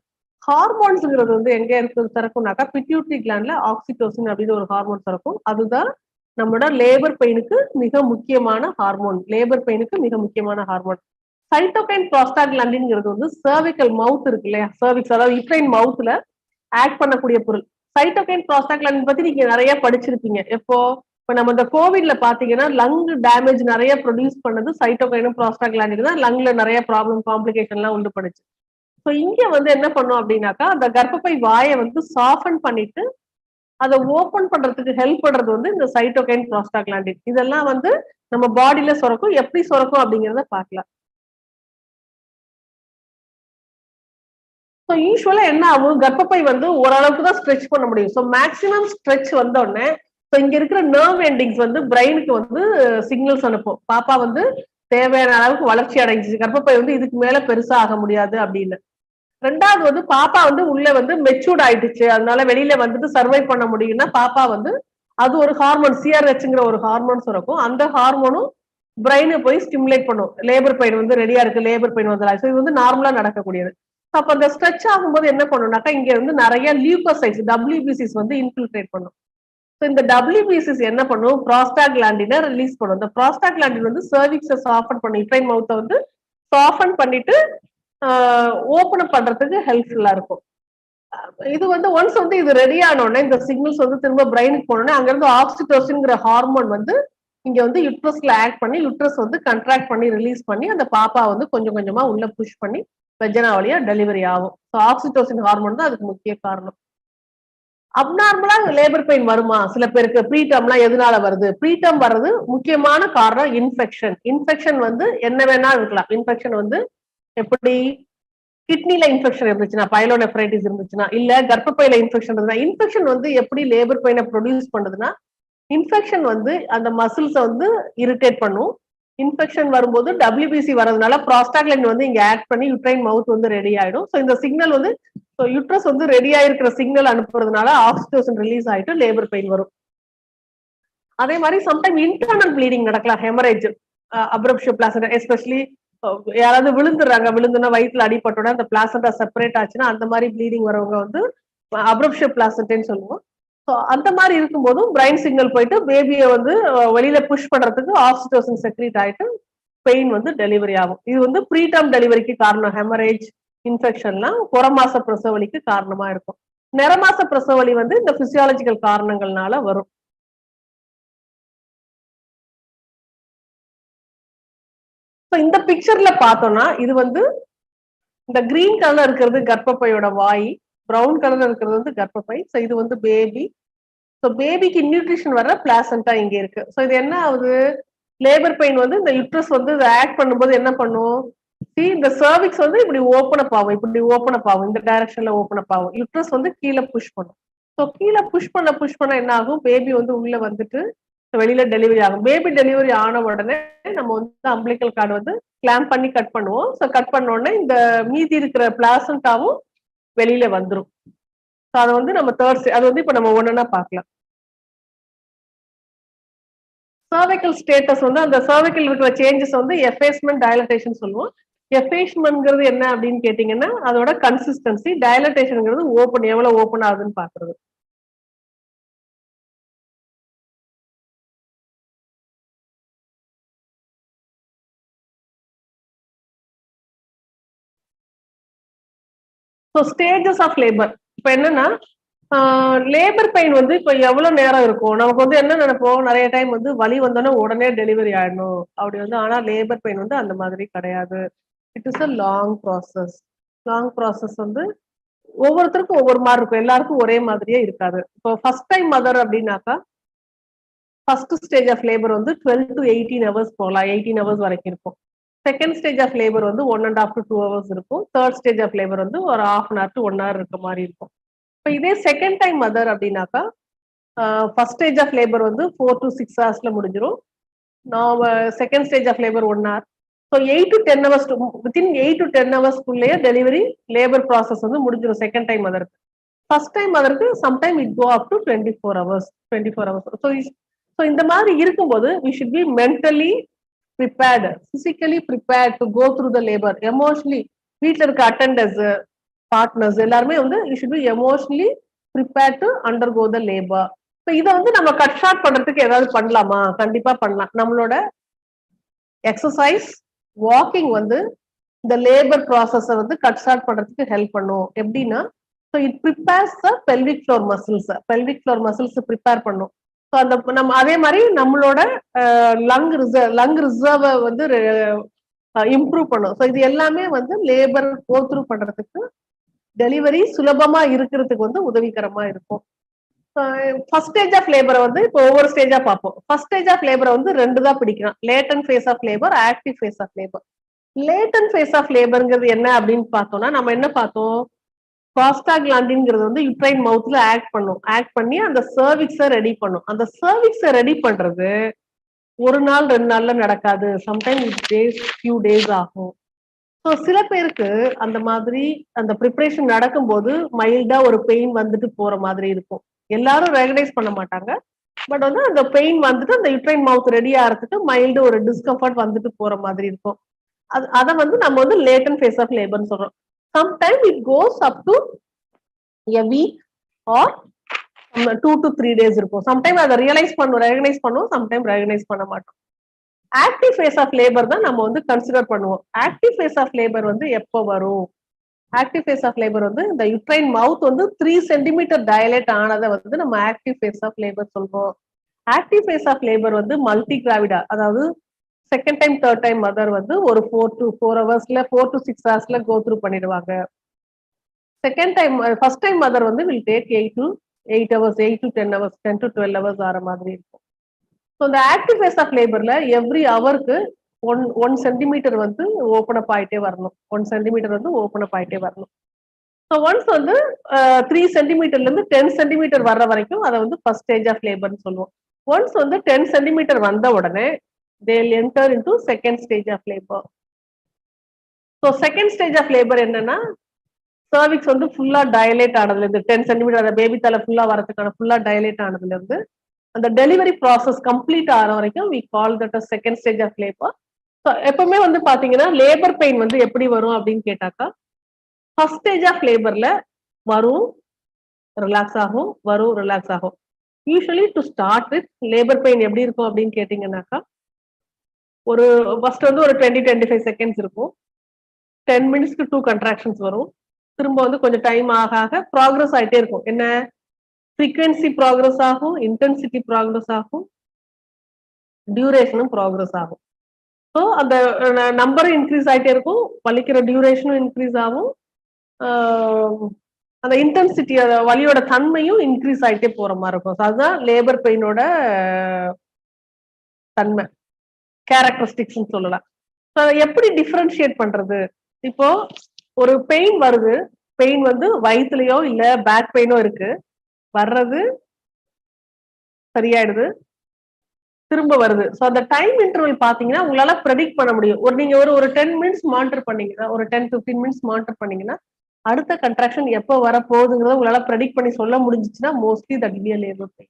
ஹார்மோன்ஸ்ங்கிறது வந்து எங்க இருக்கு சுரக்கும்னாக்கா பிட்யூட்டரி கிளாண்ட்ல ஆக்சிடோசின் அப்படின்னு ஒரு ஹார்மோன் சுரக்கும். அதுதான் நம்மளோட லேபர் பெயினுக்கு மிக முக்கியமான ஹார்மோன். லேபர் பெயினுக்கு மிக முக்கியமான ஹார்மோன். சைட்டோகைன் ப்ராஸ்டாக்லாண்டின்ங்கிறது வந்து சர்விக்கல் மவுத் இருக்கு இல்லையா, சர்விக்ஸ் அதாவது யுக்ரைன் மவுத்ல ஆக்ட் பண்ணக்கூடிய பொருள். சைட்டோகைன் ப்ராஸ்டாக்லாண்டின் பத்தி நீங்க நிறைய படிச்சிருப்பீங்க. இப்ப நம்ம இந்த கோவிட்ல பாத்தீங்கன்னா லங் டேமேஜ் நிறைய ப்ரொடியூஸ் பண்ணது சைட்டோகைனும் ப்ராஸ்டாக்லாண்டின் தான். லங்ல நிறைய ப்ராப்ளம் காம்ப்ளிகேஷன் எல்லாம் உண்டு பண்ணுச்சு. ஸோ இங்க வந்து என்ன பண்ணும் அப்படின்னாக்கா அந்த கர்ப்பப்பை வாயை வந்து சாஃபன் பண்ணிட்டு அதை ஓபன் பண்றதுக்கு ஹெல்ப் பண்றது வந்து இந்த சைட்டோகைன் ப்ராஸ்டாக்லாண்டின். இதெல்லாம் வந்து நம்ம பாடியில சுரக்கும். எப்படி சுரக்கும் அப்படிங்கிறத பார்க்கலாம். ஸோ யூஸ்வலா என்ன ஆகும், கர்ப்பப்பை வந்து ஓரளவுக்கு தான் ஸ்ட்ரெச் பண்ண முடியும். ஸோ மேக்சிமம் ஸ்ட்ரெச் வந்த உடனே இங்க இருக்கிற நர்வ் எண்டிங்ஸ் வந்து பிரெயினுக்கு வந்து சிக்னல்ஸ் அனுப்பும். பாப்பா வந்து தேவையான அளவுக்கு வளர்ச்சி அடைஞ்சிச்சு, கர்ப்பப்பை வந்து இதுக்கு மேல பெருசா ஆக முடியாது அப்படின்னு. 2வது வந்து பாப்பா வந்து உள்ள வந்து மெச்சூர்ட் ஆயிடுச்சு, அதனால வெளியில வந்துட்டு சர்வை பண்ண முடியும்னா பாப்பா வந்து அது ஒரு ஹார்மோன் சிஆர்ஹெச்ங்கிற ஒரு ஹார்மோன் சுரக்கும். அந்த ஹார்மோனும் பிரெயினை போய் ஸ்டிமுலேட் பண்ணும். லேபர் பெயின் வந்து ரெடியா இருக்கு, லேபர் பெயின் வந்து இது வந்து நார்மலா நடக்கக்கூடியது. அப்ப அந்த ஸ்ட்ரெச் ஆகும்போது என்ன பண்ணும்னாக்கா இங்க வந்து நிறைய லியூகோசைட்ஸ் WBCs வந்து இன்ஃபில்ட்ரேட் பண்ணும். இந்த WBCs என்ன பண்ணும், ப்ராஸ்டாக்லாண்டினை ரிலீஸ் பண்ணும். இந்த ப்ராஸ்டாக்லாண்டின் வந்து சர்விக்ஸை சாஃபன் பண்ணும், யுட்ரைன் மவுத்தை வந்து சாஃபன் பண்ணிட்டு ஓபன் அப் பண்றதுக்கு ஹெல்ப்ஃபுல்லா இருக்கும். இது வந்து ஒன்ஸ் வந்து இது ரெடி ஆனோடனே இந்த சிக்னல்ஸ் வந்து திரும்ப பிரெயினுக்கு போனோடனே அங்க இருந்து ஆக்சிடோசின்ங்கிற ஹார்மோன் வந்து இங்க வந்து யுட்ரஸ்ல ஆக்ட் பண்ணி யுட்ரஸ் வந்து கண்ட்ராக்ட் பண்ணி ரிலீஸ் பண்ணி அந்த பாப்பா வந்து கொஞ்சம் கொஞ்சமா உள்ள புஷ் பண்ணி வெஜனா வழியா டெலிவரி ஆகும். ஸோ ஆக்சிடோசின் ஹார்மோன் தான் அதுக்கு முக்கிய காரணம். அப்நார்மலா லேபர் பெயின் வருமா சில பேருக்கு, ப்ரீடம்லாம் எதனால வருது? ப்ரீடம் வர்றது முக்கியமான காரணம் இன்ஃபெக்ஷன். இன்ஃபெக்ஷன் வந்து என்ன வேணா இருக்கலாம். இன்ஃபெக்ஷன் வந்து எப்படி கிட்னில இன்ஃபெக்ஷன் இருந்துச்சுன்னா, பைலோனெஃப்ரைட்டிஸ் இருந்துச்சுன்னா, இல்ல கர்ப்பப்பையில இன்ஃபெக்ஷன் இருந்தா, இன்ஃபெக்ஷன் வந்து எப்படி லேபர் பெயினை ப்ரொடியூஸ் பண்ணுதுன்னா, இன்ஃபெக்ஷன் வந்து அந்த மசில்ஸை வந்து இரிட்டேட் பண்ணும். இன்ஃபெக்ஷன் வரும்போது WBC வரதுனால ப்ராஸ்டாக்லாண்டின் வந்து இங்க ஆக்ட் பண்ணி யுட்ரைன் மவுத் வந்து ரெடி ஆயிடும். ஸோ இந்த சிக்னல் வந்து யுட்ரஸ் வந்து ரெடி ஆயிருக்கிற சிக்னல் அனுப்புறதுனால ஆக்சிடோசின் ரிலீஸ் ஆயிட்டு லேபர் பெயின் வரும். அதே மாதிரி சம்டைம் இன்டர்னல் ப்ளீடிங் நடக்கலாம், ஹெமரேஜ், அப்ரப்ஷியல் பிளாசன்டா, எஸ்பெஷலி யாராவது விழுந்துடுறாங்க, விழுந்துனா வயிற்றுல அடிபட்டோட அந்த பிளாசன்டா செப்பரேட் ஆச்சுன்னா அந்த மாதிரி ப்ளீடிங் வரவங்க வந்து அப்ரப்ஷியல் பிளாசன்டேன்னு சொல்லுவோம். ஸோ அந்த மாதிரி இருக்கும்போதும் பிரைன் சிக்னல் போயிட்டு பேபியை வந்து வெளியில புஷ் பண்றதுக்கு ஆக்சிடோசின் செக்ரீட் ஆயிட்டு பெயின் வந்து டெலிவரி ஆகும். இது வந்து ப்ரீடம் டெலிவரிக்கு காரணம். ஹெமரேஜ், இன்ஃபெக்ஷன்லாம் புறமாச பிரசவ வலிக்கு காரணமா இருக்கும். நிறமாச பிரசவ வலி வந்து இந்த பிசியாலஜிக்கல் காரணங்கள்னால வரும். இந்த பிக்சர்ல பார்த்தோம்னா இது வந்து இந்த கிரீன் கலர்ல இருக்கிறது கர்ப்பப்பையோட வாய், பிரவுன் கலர்ல இருக்கிறது வந்து கர்ப்பப்பை. ஸோ இது வந்து பேபி. ஸோ பேபிக்கு நியூட்ரிஷன் வர்ற பிளாசண்டா இங்க இருக்கு. ஸோ இது என்ன ஆகுது, லேபர் பெயின் வந்து இந்த யுட்ரஸ் வந்து இதை ஆக்ட் பண்ணும்போது என்ன பண்ணும், see இந்த சர்விக்ஸ் வந்து இப்படி ஓபன் அப் ஆகும், இப்படி ஓபன் அப் ஆகும், இந்த டைரக்ஷன்ல ஓபன் அப் ஆகும். யூட்ரஸ் வந்து கீழே புஷ் பண்ணும். ஸோ கீழே புஷ் பண்ண என்ன ஆகும், பேபி வந்து உள்ள வந்துட்டு வெளியில டெலிவரி ஆகும். பேபி டெலிவரி ஆன உடனே நம்ம வந்து அம்பிளிக்கல் கார்டு வந்து கிளாம்ப் பண்ணி கட் பண்ணுவோம். ஸோ கட் பண்ண உடனே இந்த மீதி இருக்கிற பிளாசண்டாவும் வெளியில வந்துடும். ஸோ அதை வந்து நம்ம அது வந்து இப்ப நம்ம ஒண்ணுன்னா பார்க்கலாம். சர்வைக்கல் ஸ்டேட்டஸ் வந்து அந்த சர்வைக்கல் இருக்கிற சேஞ்சஸ் வந்து எஃபேஸ்மெண்ட் டைலட்டேஷன் சொல்லுவோம். எஃபேஸ்மெண்ட்ங்கிறது என்ன அப்படின்னு கேட்டீங்கன்னா அதோட கன்சிஸ்டன்சி, டைலட்டேஷன்ங்கிறது ஓப்பன் எவ்வளவு ஓப்பன் ஆகுதுன்னு பாக்குறது. ஸோ ஸ்டேஜஸ் ஆஃப் லேபர் இப்ப என்னன்னா லேபர் பெயின் வந்து இப்ப எவ்வளவு நேரம் இருக்கும், நமக்கு வந்து என்ன நினைப்போம், நிறைய டைம் வந்து வலி வந்தோன்னா உடனே டெலிவரி ஆயிடணும் அப்படி வந்து. ஆனா லேபர் பெயின் வந்து அந்த மாதிரி கிடையாது. It is a long process. Long process வந்து ஒவ்வொருத்தருக்கும் ஒவ்வொரு மாதிரி இருக்கும், எல்லாருக்கும் ஒரே மாதிரியே இருக்காது. இப்போ ஃபர்ஸ்ட் டைம் மதர் அப்படின்னாக்கா ஃபர்ஸ்ட் ஸ்டேஜ் ஆஃப் லேபர் வந்து 12 to 18 ஹவர்ஸ் போகலாம், 18 ஹவர்ஸ் வரைக்கும் இருக்கும். செகண்ட் ஸ்டேஜ் ஆஃப் லேபர் வந்து 1.5 to 2 ஹவர்ஸ் இருக்கும். தேர்ட் ஸ்டேஜ் ஆஃப் லேபர் வந்து ஒரு 1/2 hour to 1 hour இருக்க மாதிரி இருக்கும். இப்போ இதே செகண்ட் டைம் மதர் அப்படின்னாக்கா ஃபர்ஸ்ட் ஸ்டேஜ் ஆஃப் லேபர் வந்து 4 to 6 hours முடிஞ்சிடும். நான் second stage of labour 1 hour. So 8 to 10 hours within 8 to 10 hours delivery labour process வந்து முடிஞ்சிடும் செகண்ட் டைம் மதருக்கு. ஃபர்ஸ்ட் டைம் மதருக்கு sometime it go up to 24 hours. So இந்த மாதிரி இருக்கும்போது we should be mentally prepared, physically prepared to go through the labor. Emotionally வீட்டில் இருக்க attenders, partners எல்லாருமே வந்து you should be emotionally prepared to undergo the labor. இப்போ இதை வந்து நம்ம கட் ஷார்ட் பண்றதுக்கு ஏதாவது பண்ணலாமா? கண்டிப்பா பண்ணலாம். நம்மளோட எக்ஸசைஸ், வாக்கிங் வந்து இந்த லேபர் ப்ராசஸை வந்து கட் ஷார்ட் பண்றதுக்கு ஹெல்ப் பண்ணும். எப்படின்னா so it prepares the pelvic floor muscles. Pelvic floor muscles prepare பண்ணும். ஸோ அந்த நம்ம அதே மாதிரி நம்மளோட லங் ரிசர்வை வந்து இம்ப்ரூவ் பண்ணும். ஸோ இது எல்லாமே வந்து லேபர் கோத்ரூ பண்றதுக்கு, டெலிவரி சுலபமா இருக்கிறதுக்கு வந்து உதவிகரமா இருக்கும். ஃபர்ஸ்ட் ஸ்டேஜ் ஆஃப் லேபரை வந்து இப்போ ஒவ்வொரு ஸ்டேஜா பார்ப்போம். ஃபர்ஸ்ட் ஸ்டேஜ் ஆஃப் லேபரை வந்து ரெண்டு தான் பிடிக்கலாம், latent phase of labour, active phase of labour. Latent phase of லேபர்ங்கிறது என்ன அப்படின்னு பார்த்தோம்னா நம்ம என்ன பார்த்தோம், ப்ராஸ்டாகிளாண்டின்ங்கிறது வந்து யுட்ரைன் மவுத்ல ஆக்ட் பண்ணும். ஆக்ட் பண்ணி அந்த சர்விக்ஸை ரெடி பண்ணும். அந்த சர்விக்ஸை ரெடி பண்றது ஒரு நாள் 2 நாள்ல நடக்காது, சம்டைம் ஃபியூ டேஸ் ஆகும். ஸோ சில பேருக்கு அந்த மாதிரி அந்த ப்ரிப்பரேஷன் நடக்கும்போது மைல்டா ஒரு பெயின் வந்துட்டு போற மாதிரி இருக்கும். எல்லாரும் ரெகனைஸ் பண்ண மாட்டாங்க, பட் வந்து அந்த பெயின் வந்துட்டு அந்த யுட்ரைன் மவுத் ரெடி ஆகிறதுக்கு மைல்டு ஒரு டிஸ்கம்ஃபர்ட் வந்துட்டு போற மாதிரி இருக்கும். அதை வந்து நம்ம வந்து லேட்டன்ட் ஃபேஸ் ஆஃப் லேபர்னு சொல்றோம். Sometime it goes up to a week or 2 to 3 days இருக்கும். சம்டைம் அதை ரெகனைஸ் பண்ணுவோம், சம்டைம் ரெகனைஸ் பண்ண மாட்டோம். ஆக்டிவ் ஃபேஸ் ஆஃப் லேபர் தான் நம்ம வந்து கன்சிடர் பண்ணுவோம். ஆக்டிவ் ஃபேஸ் ஆஃப் லேபர் வந்து எப்போ வரும்? ஆக்டிவ் ஃபேஸ் ஆஃப் லேபர் வந்து இந்த யுட்ரைன் மவுத் வந்து 3 centimeter டயலேட் ஆனதை வந்து நம்ம ஆக்டிவ் ஃபேஸ் ஆஃப் லேபர் சொல்றோம். ஆக்டிவ் ஃபேஸ் ஆஃப் லேபர் வந்து மல்டி கிராவிடா, அதாவது second time third time mother வந்து ஒரு 4 to 6 hours கோ த்ரூ பண்ணிடுவாங்க. Second time first time mother வந்து will take 8 to 10 hours, 10 to 12 hours ஆற மாதிரி இருக்கும். ஸோ இந்த ஆக்டிவ் ஃபேஸ் ஆஃப் லேபர்ல எவ்ரி ஹவருக்கு 1 centimeter வந்து ஓப்பன் அப் ஆயிட்டே வரணும். 1 centimeter வந்து ஓப்பன் அப் ஆயிட்டே வரணும். ஸோ ஒன்ஸ் வந்து 3 centimeterல இருந்து 10 centimeter வர்ற வரைக்கும் அதை வந்து ஃபர்ஸ்ட் ஸ்டேஜ் ஆஃப் லேபர்னு சொல்லுவோம். ஒன்ஸ் வந்து 10 centimeter வந்த உடனே they will enter into second stage of labor. So second stage of labor என்னன்னா சர்விக்ஸ் வந்து ஃபுல்லா டயலேட் ஆனதுல இருந்து 10 centimeter அந்த பேபி தலை ஃபுல்லா வரதுக்கான ஃபுல்லா டயலேட் ஆனதுல இருந்து அந்த டெலிவரி ப்ராசஸ் கம்ப்ளீட் ஆகிற வரைக்கும் we call that a second stage of labor. So எப்பவுமே வந்து பாத்தீங்கன்னா லேபர் பெயின் வந்து எப்படி வரும் அப்படின்னு கேட்டாக்கா, ஃபர்ஸ்ட் ஸ்டேஜ் ஆஃப் லேபர்ல வரும், ரிலாக்ஸ் ஆகும், வரும், ரிலாக்ஸ் ஆகும். Usually to start with labour pain எப்படி இருக்கும் அப்படின்னு கேட்டீங்கன்னாக்கா, ஒரு ஃபர்ஸ்ட் வந்து ஒரு 20-25 seconds இருக்கும். 10 minutes 2 contractions வரும். திரும்ப வந்து கொஞ்சம் டைம் ஆக ப்ராக்ரஸ் ஆயிட்டே இருக்கும். என்ன, ஃப்ரீக்வன்சி ப்ராக்ரஸ் ஆகும், இன்டென்சிட்டி ப்ராக்ரஸ் ஆகும், டியூரேஷனும் ப்ராக்ரஸ் ஆகும். ஸோ அந்த நம்பரும் இன்க்ரீஸ் ஆயிட்டே இருக்கும், வலிக்கிற டியூரேஷனும் இன்க்ரீஸ் ஆகும், அந்த இன்டென்சிட்டி வலியோட தன்மையும் இன்க்ரீஸ் ஆயிட்டே போற மாதிரி இருக்கும். ஸோ அதுதான் லேபர் பெயினோட தன்மை, கேரக்டரிஸ்டிக்ஸ் சொல்லலாம். ஸோ எப்படி டிஃபரன்ஷியேட் பண்றது? இப்போ ஒரு பெயின் வருது, பெயின் வந்து வயிற்றுலயோ இல்ல பேக் பெயினோ இருக்கு, வர்றது சரியாயிடுது, திரும்ப வருது. ஸோ அந்த டைம் இன்டர்வல் பாத்தீங்கன்னா உங்களால ப்ரெடிக்ட் பண்ண முடியும். நீங்க ஒரு 10 மினிட்ஸ் மானிட்டர் பண்ணீங்கன்னா, ஒரு 10-15 மினிட்ஸ் மானிட்டர் பண்ணீங்கன்னா, அடுத்த கன்ட்ராக்ஷன் எப்போ வர போகுதுங்கிறத உங்களால ப்ரெடிக்ட் பண்ணி சொல்ல முடிஞ்சிச்சுன்னா mostly that will be a labor pain.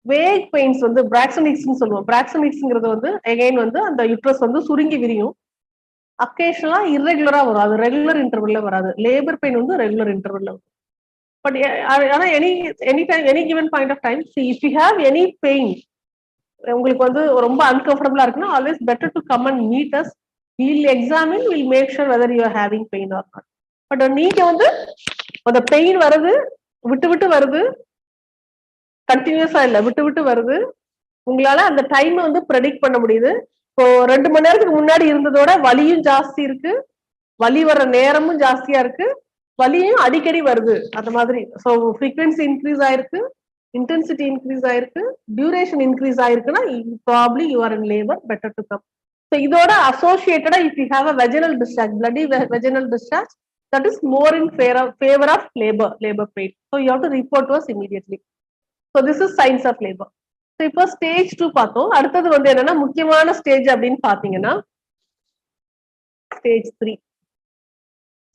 Weak pains வந்து பிராக்சனிக்ஸ்னு சொல்லுவோம். பிராக்சனிக்ஸ்ங்கிறது வந்து அகைன் வந்து அந்த யுட்ரஸ் வந்து சுருங்கி விரியும். அக்கேஷனலா இர்ரெகுலரா வரும். அது ரெகுலர் இன்டர்வல்ல வராது. லேபர் பெயின் வந்து ரெகுலர் இன்டர்வல்ல வரும். பட் ஆனா any time any given point of time if you have any pain, உங்களுக்கு வந்து ரொம்ப அன்கம்ஃபர்டபுளா இருக்குன்னா always better to come and meet us. Will examine, will make sure whether you are having pain or not. But நீங்க வந்து அந்த pain வருது, விட்டு விட்டு வருது, கண்டினியூஸா இல்ல, விட்டு விட்டு வருது, உங்களால அந்த டைம் வந்து ப்ரெடிக்ட் பண்ண முடியுது. இப்போ 2 மணி நேரத்துக்கு முன்னாடி இருந்ததோட வலியும் ஜாஸ்தி இருக்கு, வலி வர்ற நேரமும் ஜாஸ்தியா இருக்கு, வலியும் அடிக்கடி வருது அந்த மாதிரி. ஸோ ஃப்ரீக்வன்சி இன்க்ரீஸ் ஆயிருக்கு, இன்டென்சிட்டி இன்க்ரீஸ் ஆயிருக்கு, டியூரேஷன் இன்க்ரீஸ் ஆயிருக்குன்னா probably you are in labour, better to come. So இதோட அசோசியேட்டடா if you have a vaginal discharge, bloody vaginal discharge, that is more in favour of labour pain. So you have to report to us immediately. So this is signs of labour. So இப்போ stage 2 பார்த்தோம். அடுத்தது வந்து என்னன்னா முக்கியமான stage அப்படின்னு பாத்தீங்கன்னா stage 3.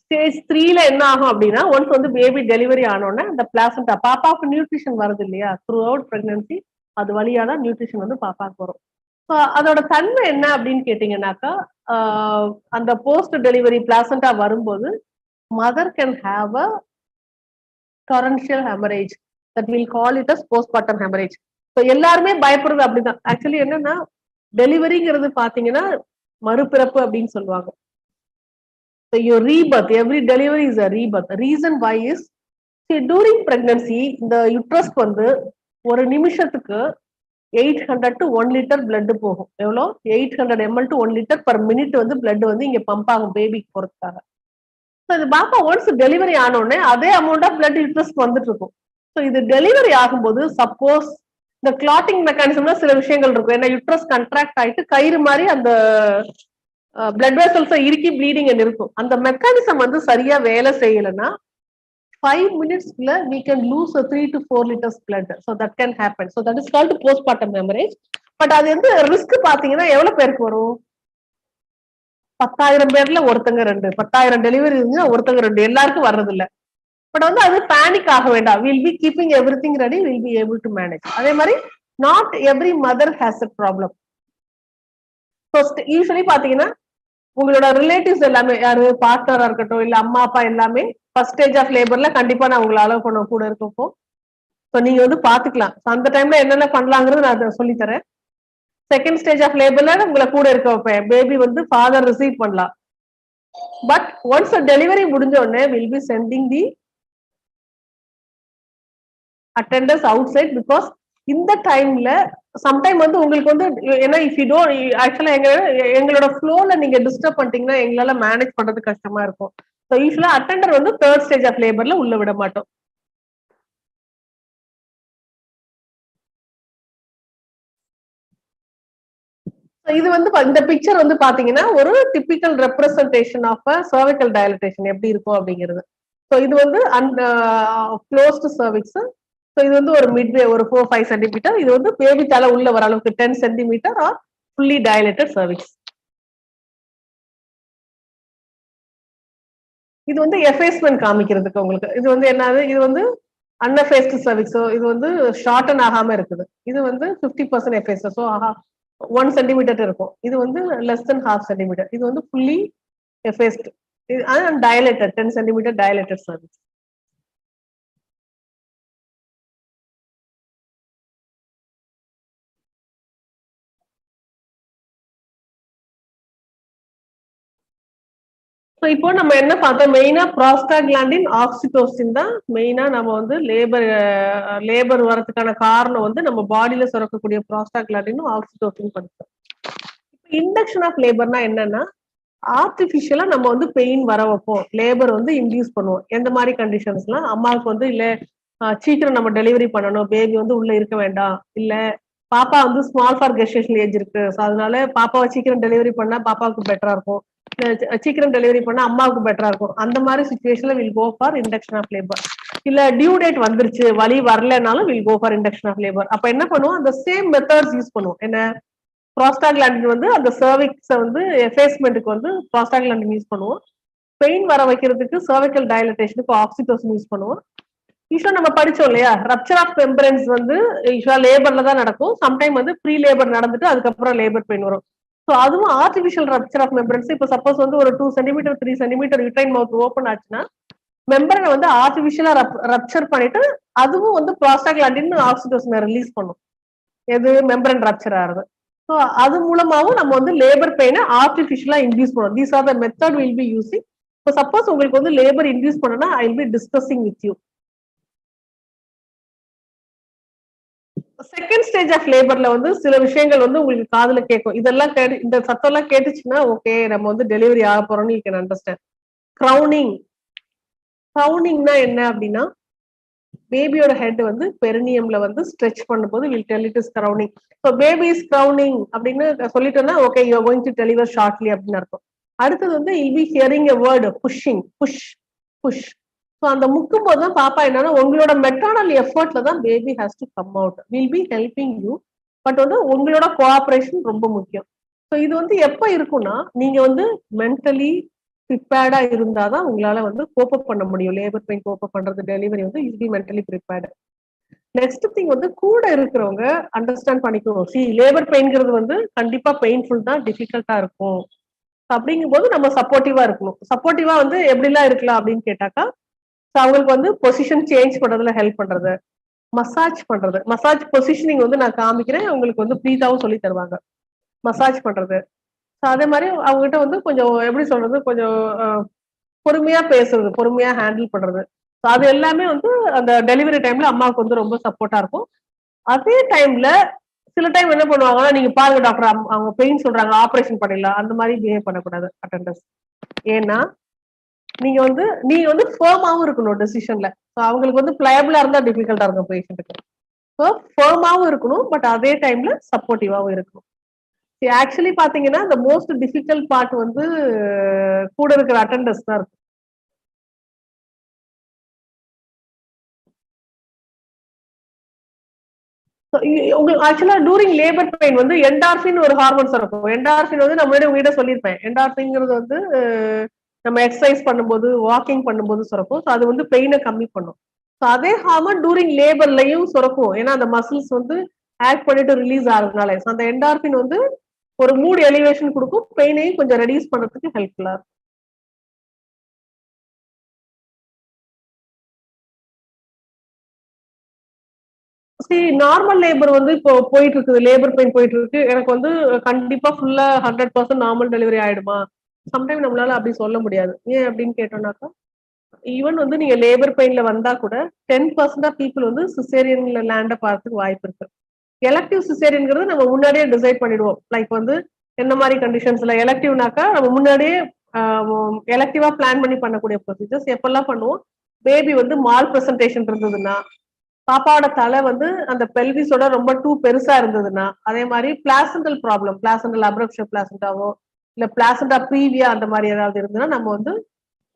Stage 3ல என்ன ஆகும் அப்படின்னா, ஒன்ஸ் வந்து பேபி டெலிவரி ஆனோடனே அந்த பிளாசண்டா, பாப்பாவுக்கு நியூட்ரிஷன் வருது இல்லையா, த்ரூ அவுட் பிரெக்னன்சி அது வழியா தான் நியூட்ரிஷன் வந்து பாப்பாவுக்கு வரும். ஸோ அதோட தன்மை என்ன அப்படின்னு கேட்டீங்கன்னாக்கா, அந்த போஸ்ட் டெலிவரி பிளாசண்டா வரும்போது mother can have a torrential hemorrhage, that we'll call it as postpartum hemorrhage. So எல்லாருமே பயப்படுறது அப்படிதான். ஆக்சுவலி என்னன்னா டெலிவரிங்கிறது பாத்தீங்கன்னா மறுபிறப்பு அப்படின்னு சொல்லுவாங்க. So your rebirth, every delivery is a rebirth. The reason why is, see, during pregnancy இந்த யுட்ரஸ்க்கு வந்து ஒரு நிமிஷத்துக்கு 800 to 1 லிட்டர் பிளட் போகும். எவ்வளோ? 800 ml to 1 litre per minute வந்து பிளட் வந்து இங்க பம்ப் ஆகும் பேபிக்கு போறதுக்காக. இது பாப்பா ஒன்ஸ் டெலிவரி ஆனோடனே அதே அமௌண்ட் ஆஃப் பிளட் யூட்ரஸ்க்கு வந்துட்டு இருக்கும். ஸோ இது டெலிவரி ஆகும்போது சப்போஸ் இந்த கிளாட்டிங் மெக்கானிசம்ல சில விஷயங்கள் இருக்கும். ஏன்னா யூட்ரஸ் கண்ட்ராக்ட் ஆயிட்டு கயிறு மாதிரி அந்த பிளட் வெசல்ஸை இறுக்கி ப்ளீடிங் இருக்கும். அந்த மெக்கானிசம் வந்து சரியா வேலை செய்யலைன்னா 5 மினிட்ஸ்ல we can lose a 3 to 4 liters blood. So that can happen. So that is called postpartum hemorrhage. But அது வந்து ரிஸ்க் பாத்தீங்கன்னா எவ்வளவு பேருக்கு வரும்? 10,000 பேர்ல ஒருத்தங்க 2, 10,000 டெலிவரி இருந்துச்சுன்னா ஒருத்தங்க 2, எல்லாருக்கும் வர்றது இல்ல. பட் வந்து அது பேனிக் ஆக வேண்டாம். Will be keeping every thing ready, will be able to manage. அதே மாதிரி not every mother has a problem. Usually பாத்தீங்கன்னா உங்களோட ரிலேட்டிவ்ஸ் எல்லாமே, யாரு பார்ட்னரா இருக்கட்டும் இல்ல அம்மா அப்பா எல்லாமே ஃபர்ஸ்ட் ஸ்டேஜ் ஆஃப் லேபர்ல கண்டிப்பா நான் உங்களை அலோவ் பண்ண கூட இருக்கப்போ ஸோ நீங்க வந்து பாத்துக்கலாம். அந்த டைம்ல என்னென்ன பண்ணலாங்கிறது நான் சொல்லி தரேன். செகண்ட் ஸ்டேஜ் ஆஃப் லேபர்ல உங்களை கூட இருக்க வைப்பேன். பேபி வந்து ஃபாதர் ரிசீவ் பண்ணலாம். பட் ஒன்ஸ் டெலிவரி முடிஞ்ச உடனே will be sending the attenders outside. Because இந்த டைம்ல சம்டைம் வந்து உங்களுக்கு வந்து ஏன்னா இஃப் யூ டோன்ட் ஆக்சுவலா எங்களோட ஃப்ளோல நீங்க டிஸ்டர்ப் பண்ணிட்டீங்கன்னா எங்களால மேனேஜ் பண்றது கஷ்டமா இருக்கும். ஸோ யூஸ்வலா அட்டெண்டர் வந்து தேர்ட் ஸ்டேஜ் ஆஃப் லேபர்ல உள்ள விட மாட்டோம். இது வந்து இந்த பிக்சர் வந்து பாத்தீங்கன்னா ஒரு டிபிக்கல் ரெப்ரசன்டேஷன் ஆஃப் சர்விக்கல் டயலட்டேஷன் எப்படி இருக்கும் அப்படிங்கிறது. ஸோ இது வந்து அந்த க்ளோஸ்டு சர்விக்ஸ். ஸோ இது வந்து ஒரு மிட்வே ஒரு 4-5 சென்டிமீட்டர். இது வந்து பேபி தலை உள்ள வர அளவுக்கு 10 சென்டிமீட்டர் ஆர் ஃபுல்லி டயலேட்டட் சர்விக்ஸ். இது வந்து எஃபேஸ்மென்ட் காமிக்கிறதுக்கு உங்களுக்கு. இது வந்து என்னது? இது வந்து அன்எஃபேஸ்டு சர்விக்ஸ். இது வந்து ஷார்டன் ஆகாம இருக்குது. இது வந்து 50% எஃபேஸ். ஸோ 1 சென்டிமீட்டர் இருக்கும். இது வந்து லெஸ் தென் 1/2 சென்டிமீட்டர். இது வந்து ஃபுல்லி எஃபேஸ்ட் டயலேட்டட் 10 சென்டிமீட்டர் டயலேட்டட் சர்விக்ஸ். இப்போ நம்ம என்ன பார்த்தோம்? மெயினா ப்ராஸ்டாகிளாண்டின், ஆக்சிடோசின் தான் மெயினா நம்ம வந்து லேபர் வரதுக்கான காரணம் வந்து நம்ம பாடியில சுரக்கக்கூடிய ப்ராஸ்டாகிளாண்டினும் ஆக்சிடோசின் படிச்சோம். இப்போ இண்டக்ஷன் ஆஃப் லேபர்னா என்னன்னா, ஆர்டிபிஷியலா நம்ம வந்து பெயின் வர வைப்போம், லேபர் வந்து இன்டியூஸ் பண்ணுவோம். எந்த மாதிரி கண்டிஷன்ஸ்லாம்? அம்மாவுக்கு வந்து இல்ல சீக்கிரம் நம்ம டெலிவரி பண்ணணும், பேபி வந்து உள்ள இருக்க வேண்டாம், இல்ல பாப்பா வந்து ஸ்மால் ஃபார் கெஸ்டேஷன் ஏஜ் இருக்கு, ஸோ அதனால பாப்பாவை சீக்கிரம் டெலிவரி பண்ணா பாப்பாவுக்கு பெட்டரா இருக்கும், சீக்கிரம் டெலிவரி பண்ணா அம்மாவுக்கு பெட்டரா இருக்கும். அந்த மாதிரி சுச்சுவேஷன்ல will go for induction of labour. இல்ல டியூ டேட் வந்துருச்சு, வலி வரலனாலும் will go for induction of labour. அப்ப என்ன பண்ணுவோம், அந்த சேம் மெத்தட்ஸ் யூஸ் பண்ணுவோம். என்ன, ப்ராஸ்டாகிலாண்டின் வந்து அந்த சர்விக்ஸை வந்து எஃபேஸ்மெண்ட்டுக்கு வந்து ப்ராஸ்டாகிலாண்டின் யூஸ் பண்ணுவோம். பெயின் வர வைக்கிறதுக்கு சர்விக்கல் டைலட்டேஷனுக்கு ஆக்சிடோசின் யூஸ் பண்ணுவோம். யூஸ்வலா நம்ம படிச்சோம் இல்லையா, ரப்சர் ஆஃப் மெம்பரன்ஸ் வந்து யூஸ்வலா லேபர்ல தான் நடக்கும். சம்டைம் வந்து ப்ரீ லேபர் நடந்துட்டு அதுக்கப்புறம் லேபர் பெயின் வரும். ஸோ அதுவும் ஆர்டிபிஷியல் ரப்சர் ஆஃப் மெம்பரன்ஸ். இப்போ சப்போஸ் வந்து ஒரு 2 சென்டிமீட்டர் 3 சென்டிமீட்டர் யூட்ரைன் மவுத் ஓப்பன் ஆச்சுன்னா மெம்பரனை வந்து ஆர்டிபிஷியலா ரப்சர் பண்ணிட்டு அதுவும் வந்து ப்ராஸ்டாகிலாண்டின் ஆக்சிடோசினை ரிலீஸ் பண்ணும், எது மெம்பரன் ரப்சர் ஆகுது. ஸோ அது மூலமாவும் நம்ம வந்து லேபர் பெயினை ஆர்டிபிஷியலா இன்டியூஸ் பண்ணுவோம். These are the method will be using. இப்போ சப்போஸ் உங்களுக்கு வந்து லேபர் இன்டியூஸ் பண்ணனா I will be discussing with you. Second stage of லேபர்ல வந்து சில விஷயங்கள் வந்து உங்களுக்கு காதுல கேட்கும். இதெல்லாம் இந்த சத்தம் எல்லாம் கேட்டுச்சுன்னா ஓகே நம்ம வந்து டெலிவரி ஆக போறோம்னு யூ கேன் அண்டர்ஸ்டாண்ட். கிரவுனிங். கிரவுனிங்னா என்ன அப்படின்னா, பேபியோட ஹெட் வந்து பெரினியம்ல வந்து ஸ்ட்ரெச் பண்ணும்போது will tell it is crowning. So baby is crowning அப்படின்னு சொல்லிட்டோம்னா okay you are going to deliver shortly அப்படின்னு அர்த்தம். அடுத்தது வந்து will be hearing a word pushing, push push. So அந்த முக்கும் போது தான் பாப்பா என்னன்னா உங்களோட மெட்டர்னல் எஃபர்ட்ல தான் baby has to come out. Will be helping you, but வந்து உங்களோட கோஆபரேஷன் ரொம்ப முக்கியம். ஸோ இது வந்து எப்ப இருக்கும்னா நீங்க வந்து மென்டலி ப்ரிப்பேர்டா இருந்தாதான் உங்களால வந்து கோப்பப் பண்ண முடியும். லேபர் பெயின் கோப்பப் பண்றது, டெலிவரி வந்து you B mentally prepared. Next thing வந்து கூட இருக்கிறவங்க அண்டர்ஸ்டாண்ட் பண்ணிக்கணும். சி லேபர் பெயின்ங்கிறது வந்து கண்டிப்பா பெயின்ஃபுல் தான், டிஃபிகல்ட்டா இருக்கும். அப்படிங்கும் போது நம்ம சப்போர்ட்டிவா இருக்கணும். சப்போர்ட்டிவா வந்து எப்படிலாம் இருக்கலாம் அப்படின்னு கேட்டாக்கா, அவங்களுக்கு வந்து பொசிஷன் சேஞ்ச் பண்றதுல ஹெல்ப் பண்றது, மசாஜ் பண்றது. மசாஜ் பொசிஷனிங் வந்து நான் காமிக்கிறேன், உங்களுக்கு வந்து ப்ரீதாவும் சொல்லி தருவாங்க. மசாஜ் பண்றது. அதே மாதிரி அவங்ககிட்ட வந்து கொஞ்சம் எப்படி சொல்றது, கொஞ்சம் பொறுமையா பேசுறது, பொறுமையா ஹேண்டில் பண்றது. அது எல்லாமே வந்து அந்த டெலிவரி டைம்ல அம்மாவுக்கு வந்து ரொம்ப சப்போர்ட்டா இருக்கும். அதே டைம்ல சில டைம் என்ன பண்ணுவாங்கன்னா, நீங்க பாருங்க டாக்டர் அவங்க பெயின் சொல்றாங்க ஆபரேஷன் பண்ணிடலாம், அந்த மாதிரி பிஹேவ் பண்ணக்கூடாது அட்டெண்டர்ஸ். ஏன்னா நீங்க வந்து ஃபர்மாவும் இருக்கணும் டெசிஷன்ல. அவங்களுக்கு வந்து பிளயபிளா இருந்தா டிஃபிகல்ட்டா இருக்கும் பேஷண்ட்டுக்கு. ஸோ ஃபர்மாவும் இருக்கணும், பட் அதே டைம்ல சப்போர்ட்டிவாவும் இருக்கணும். ஆக்சுவலி பாத்தீங்கன்னா இந்த மோஸ்ட் டிஃபிகல்ட் பார்ட் வந்து கூட இருக்கிற அட்டெண்டர்ஸ் தான் இருக்கும். உங்களுக்கு ஆக்சுவலா டூரிங் லேபர் பெயின் வந்து என்டார்பின் ஒரு ஹார்மோன்ஸ் இருக்கும். என்டார்பின் வந்து நம்ம உங்ககிட்ட சொல்லியிருப்பேன். என்டார்பின்ங்கிறது வந்து நம்ம எக்ஸசைஸ் பண்ணும்போது வாக்கிங் பண்ணும்போது சுரக்கும். ஸோ அது வந்து பெயினை கம்மி பண்ணும். ஸோ அதே ஹார்மோன் டூரிங் லேபர்லயும் சுரக்கும். ஏன்னா அந்த மசில்ஸ் வந்து ஆக்ட் பண்ணிட்டு ரிலீஸ் ஆகுறதுனால அந்த என்டார்பின் வந்து ஒரு மூட் எலிவேஷன் கொடுக்கும், பெயினையும் கொஞ்சம் ரெடியூஸ் பண்றதுக்கு ஹெல்ப்ஃபுல்லா இருக்கும். நார்மல் லேபர் வந்து இப்போ போயிட்டு இருக்குது, லேபர் பெயின் போயிட்டு இருக்கு, எனக்கு வந்து கண்டிப்பா ஃபுல்லா 100% நார்மல் டெலிவரி ஆயிடுமா? சம்டைம் நம்மளால அப்படி சொல்ல முடியாது. ஏன் அப்படின்னு கேட்டோம்னாக்கா, ஈவன் வந்து நீங்க லேபர் பெயின்ல வந்தா கூட 10% ஆஃப் பீப்புள் வந்து சிசேரியன்ல லேண்ட பார்த்துக்கு வாய்ப்பு இருக்கு. எலக்டிவ் சிசேரியன்ங்கிறது நம்ம முன்னாடியே டிசைட் பண்ணிடுவோம். லைக் வந்து என்ன மாதிரி கண்டிஷன்ஸ்ல எலக்டிவ்னாக்கா நம்ம முன்னாடியே எலக்டிவா பிளான் பண்ணி பண்ணக்கூடிய ப்ரொசீஜர்ஸ் எப்பெல்லாம் பண்ணுவோம். பேபி வந்து மால் பிரசன்டேஷன் இருந்ததுன்னா, பாப்பாவோட தலை வந்து அந்த பெல்விஸோட ரொம்ப டூ பெருசா இருந்ததுன்னா, அதே மாதிரி பிளாசண்டல் ப்ராப்ளம், பிளாசண்டல் அப்ரப்ஷன் பிளாசண்டாவோ இல்ல பிளாசண்டா ப்ரீவியா அந்த மாதிரி ஏதாவது இருந்ததுன்னா நம்ம வந்து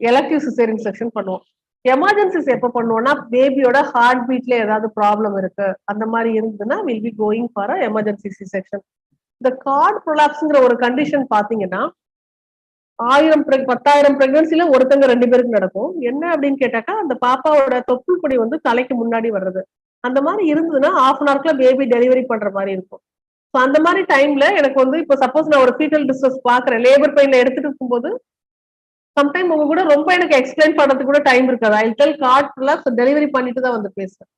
எலக்டிவ் சிசேரியன் செக்ஷன் பண்ணுவோம். எமர்ஜென்சிஸ் எப்ப பண்ணுவோம்னா பேபியோட ஹார்ட் பீட்ல ஏதாவது ப்ராப்ளம் இருக்கு அந்த மாதிரி இருந்ததுன்னா will be going for emergency C section. இந்த கார்ட் ப்ரொலாப்ஸ்ங்கிற ஒரு கண்டிஷன் பாத்தீங்கன்னா 1000 பிரெக்னன்சில ஒருத்தங்க 2 பேருக்கு நடக்கும். என்ன அப்படின்னு கேட்டாக்கா, அந்த பாப்பாவோட தொப்புள் கொடி வந்து தலைக்கு முன்னாடி வர்றது அந்த மாதிரி இருந்ததுன்னா 1/2 hourக்குள்ள பேபி டெலிவரி பண்ற மாதிரி இருக்கும். அந்த மாதிரி டைம்ல எனக்கு வந்து இப்போ சப்போஸ் நான் ஒரு ஃபீட்டல் டிஸ்ட்ரெஸ் பாக்குறேன், லேபர் பெயின்ல எடுத்துட்டு இருக்கும்போது சம்டைம் உங்க கூட ரொம்ப எனக்கு எக்ஸ்பிளைன் பண்றதுக்கு கூட டைம் இருக்காது. ஐ டெல் கார்ட் டெலிவரி பண்ணிட்டு தான் வந்து பேசுறேன்.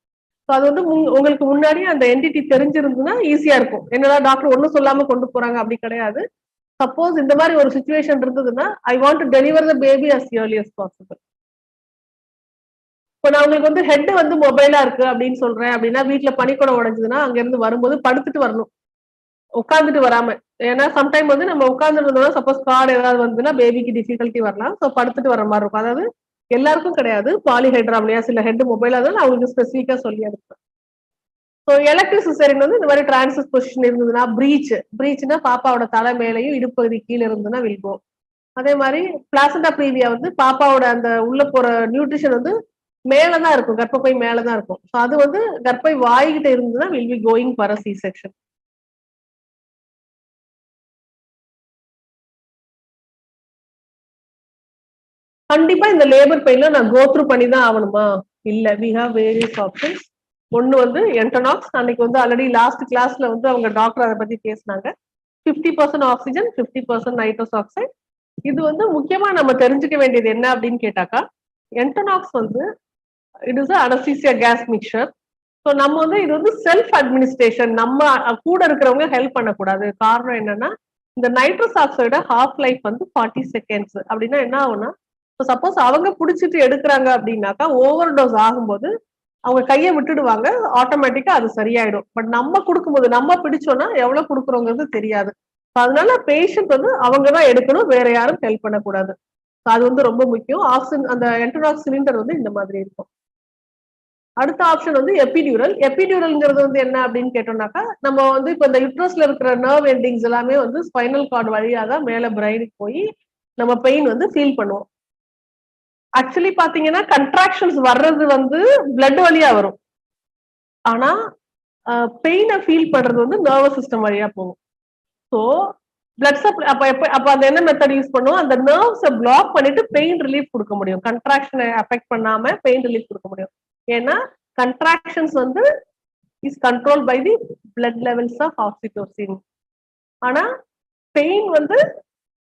அது வந்து உங்களுக்கு முன்னாடியே அந்த என்டிட்டி தெரிஞ்சிருந்ததுன்னா ஈஸியா இருக்கும். என்னடா டாக்டர் ஒன்னும் சொல்லாம கொண்டு போறாங்க அப்படி கிடையாது. சப்போஸ் இந்த மாதிரி ஒரு சிச்சுவேஷன் இருந்ததுன்னா I want to deliver the baby as early as possible. இப்போ நான் உங்களுக்கு வந்து ஹெட் வந்து மொபைலா இருக்கு அப்படின்னு சொல்றேன் அப்படின்னா, வீட்டுல பனிக்கூடம் உடைஞ்சதுன்னா அங்க இருந்து வரும்போது படுத்துட்டு வரணும், உட்காந்துட்டு வராம. ஏன்னா சம்டைம் வந்து நம்ம உட்கார்ந்து இருந்தோம்னா சப்போஸ் கார்டு ஏதாவது வந்ததுன்னா பேபிக்கு டிஃபிகல்ட்டி வரலாம். ஸோ படுத்துட்டு வர மாதிரி இருக்கும். அதாவது எல்லாருக்கும் கிடையாது, பாலிஹைட்ராம்லையா சில ஹெட் மொபைலா தான் நான் அவங்களுக்கு ஸ்பெசிஃபிக்கா சொல்லி அனுப்புறேன். ஸோ எலக்டிவ் சிசேரியன் வந்து இந்த மாதிரி டிரான்சிஸ் பொசிஷன் இருந்ததுன்னா பிரீச்னா பாப்பாவோட தலை மேலையும் இடுப்பகுதி கீழே இருந்ததுன்னா வில்கோ. அதே மாதிரி பிளாசண்டா ப்ரீவியா வந்து பாப்பாவோட அந்த உள்ள போற நியூட்ரிஷன் வந்து மேலதான் இருக்கும், கர்ப்பப்பை மேலதான் இருக்கும். ஸோ அது வந்து கர்ப்பை வாய்கிட்ட இருந்ததுன்னா will be going for a C section. கண்டிப்பா இந்த லேபர் பெயின்ல நான் கோ த்ரூ பண்ணி தான் ஆகணுமா? இல்ல, வி ஹேவ் வேரியஸ் ஆப்ஷன்ஸ். ஒன்னு வந்து என்டனாக்ஸ். அன்னைக்கு வந்து ஆல்ரெடி லாஸ்ட் கிளாஸ்ல வந்து அவங்க டாக்டர் அதை பத்தி பேசினாங்க. 50% ஆக்சிஜன், 50% நைட்ரஸ் ஆக்சைடு. இது வந்து முக்கியமா நம்ம தெரிஞ்சுக்க வேண்டியது என்ன அப்படின்னு கேட்டாக்கா, என்டனாக்ஸ் வந்து it is anaesthesia gas mixture. So நம்ம வந்து இது வந்து செல்ஃப் அட்மினிஸ்ட்ரேஷன், நம்ம கூட இருக்கிறவங்க ஹெல்ப் பண்ணக்கூடாது. காரணம் என்னன்னா, இந்த நைட்ரஸ் ஆக்சைட ஹாஃப் லைஃப் வந்து 40 செகண்ட்ஸ். அப்படின்னா என்ன ஆகும்னா, சப்போஸ் அவங்க பிடிச்சிட்டு எடுக்கிறாங்க அப்படின்னாக்கா ஓவர் டோஸ் ஆகும்போது அவங்க கையை விட்டுடுவாங்க, ஆட்டோமேட்டிக்கா அது சரியாயிடும். பட் நம்ம கொடுக்கும்போது நம்ம பிடிச்சோம்னா எவ்வளவு கொடுக்குறோங்கிறது தெரியாது. அதனால பேஷண்ட் வந்து அவங்கதான் எடுக்கணும், வேற யாரும் ஹெல்ப் பண்ணக்கூடாது. அது வந்து ரொம்ப முக்கியம். ஆக்சிஜன் அந்த என்டராக்ஸ் சிலிண்டர் வந்து இந்த மாதிரி இருக்கும். அடுத்த ஆப்ஷன் வந்து எபிடியூரல். எபிடியூரல்ங்கிறது வந்து என்ன அப்படின்னு கேட்டோம்னாக்கா, நம்ம வந்து இப்ப இந்த யுட்ரஸ்ல இருக்கிற நர்வ் எண்டிங்ஸ் எல்லாமே வந்து ஸ்பைனல் கார்டு வழியா தான் மேல பிரைனுக்கு போய் நம்ம பெயின் வந்து ஃபீல் பண்ணுவோம். ஆக்சுவலி பாத்தீங்கன்னா கண்ட்ராக்ஷன்ஸ் வர்றது வந்து பிளட் வழியா வரும். ஆனா பெயினை ஃபீல் பண்றது வந்து நர்வஸ் சிஸ்டம் வழியா போகும். ஸோ பிளட் சப்ளை அப்ப அந்த என்ன மெத்தட் யூஸ் பண்ணுவோம், அந்த நர்வ்ஸை பிளாக் பண்ணிட்டு பெயின் ரிலீஃப் கொடுக்க முடியும். கண்ட்ராக்ஷனை அஃபெக்ட் பண்ணாம பெயின் ரிலீஃப் கொடுக்க முடியும். ஏன்னா கண்ட்ராக்ஷன்ஸ் வந்து is control by the blood levels of oxytocin. ஆனா பெயின் வந்து